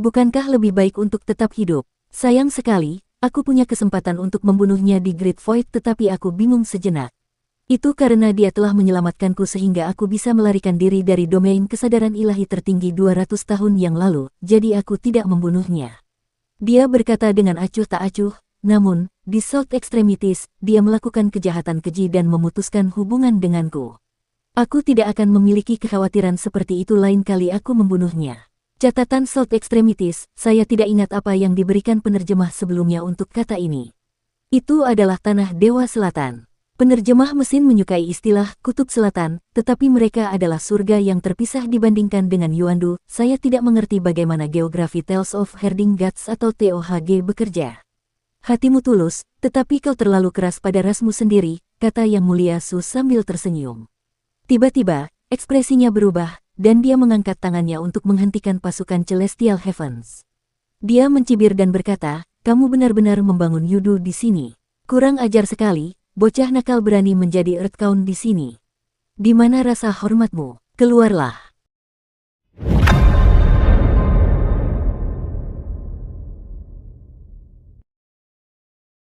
Bukankah lebih baik untuk tetap hidup? Sayang sekali, aku punya kesempatan untuk membunuhnya di Great Void tetapi aku bingung sejenak. Itu karena dia telah menyelamatkanku sehingga aku bisa melarikan diri dari domain kesadaran ilahi tertinggi 200 tahun yang lalu, jadi aku tidak membunuhnya. Dia berkata dengan acuh tak acuh, namun, di South Extremities, dia melakukan kejahatan keji dan memutuskan hubungan denganku. Aku tidak akan memiliki kekhawatiran seperti itu lain kali aku membunuhnya. Catatan South Extremities, saya tidak ingat apa yang diberikan penerjemah sebelumnya untuk kata ini. Itu adalah tanah Dewa Selatan. Penerjemah mesin menyukai istilah Kutub Selatan, tetapi mereka adalah surga yang terpisah dibandingkan dengan Yuandu. Saya tidak mengerti bagaimana geografi Tales of Herding Gods atau TOHG bekerja. Hatimu tulus, tetapi kau terlalu keras pada rasmu sendiri, kata Yang Mulia Su sambil tersenyum. Tiba-tiba, ekspresinya berubah, dan dia mengangkat tangannya untuk menghentikan pasukan Celestial Heavens. Dia mencibir dan berkata, kamu benar-benar membangun Yudu di sini. Kurang ajar sekali, bocah nakal berani menjadi Earthbound di sini. Di mana rasa hormatmu? Keluarlah.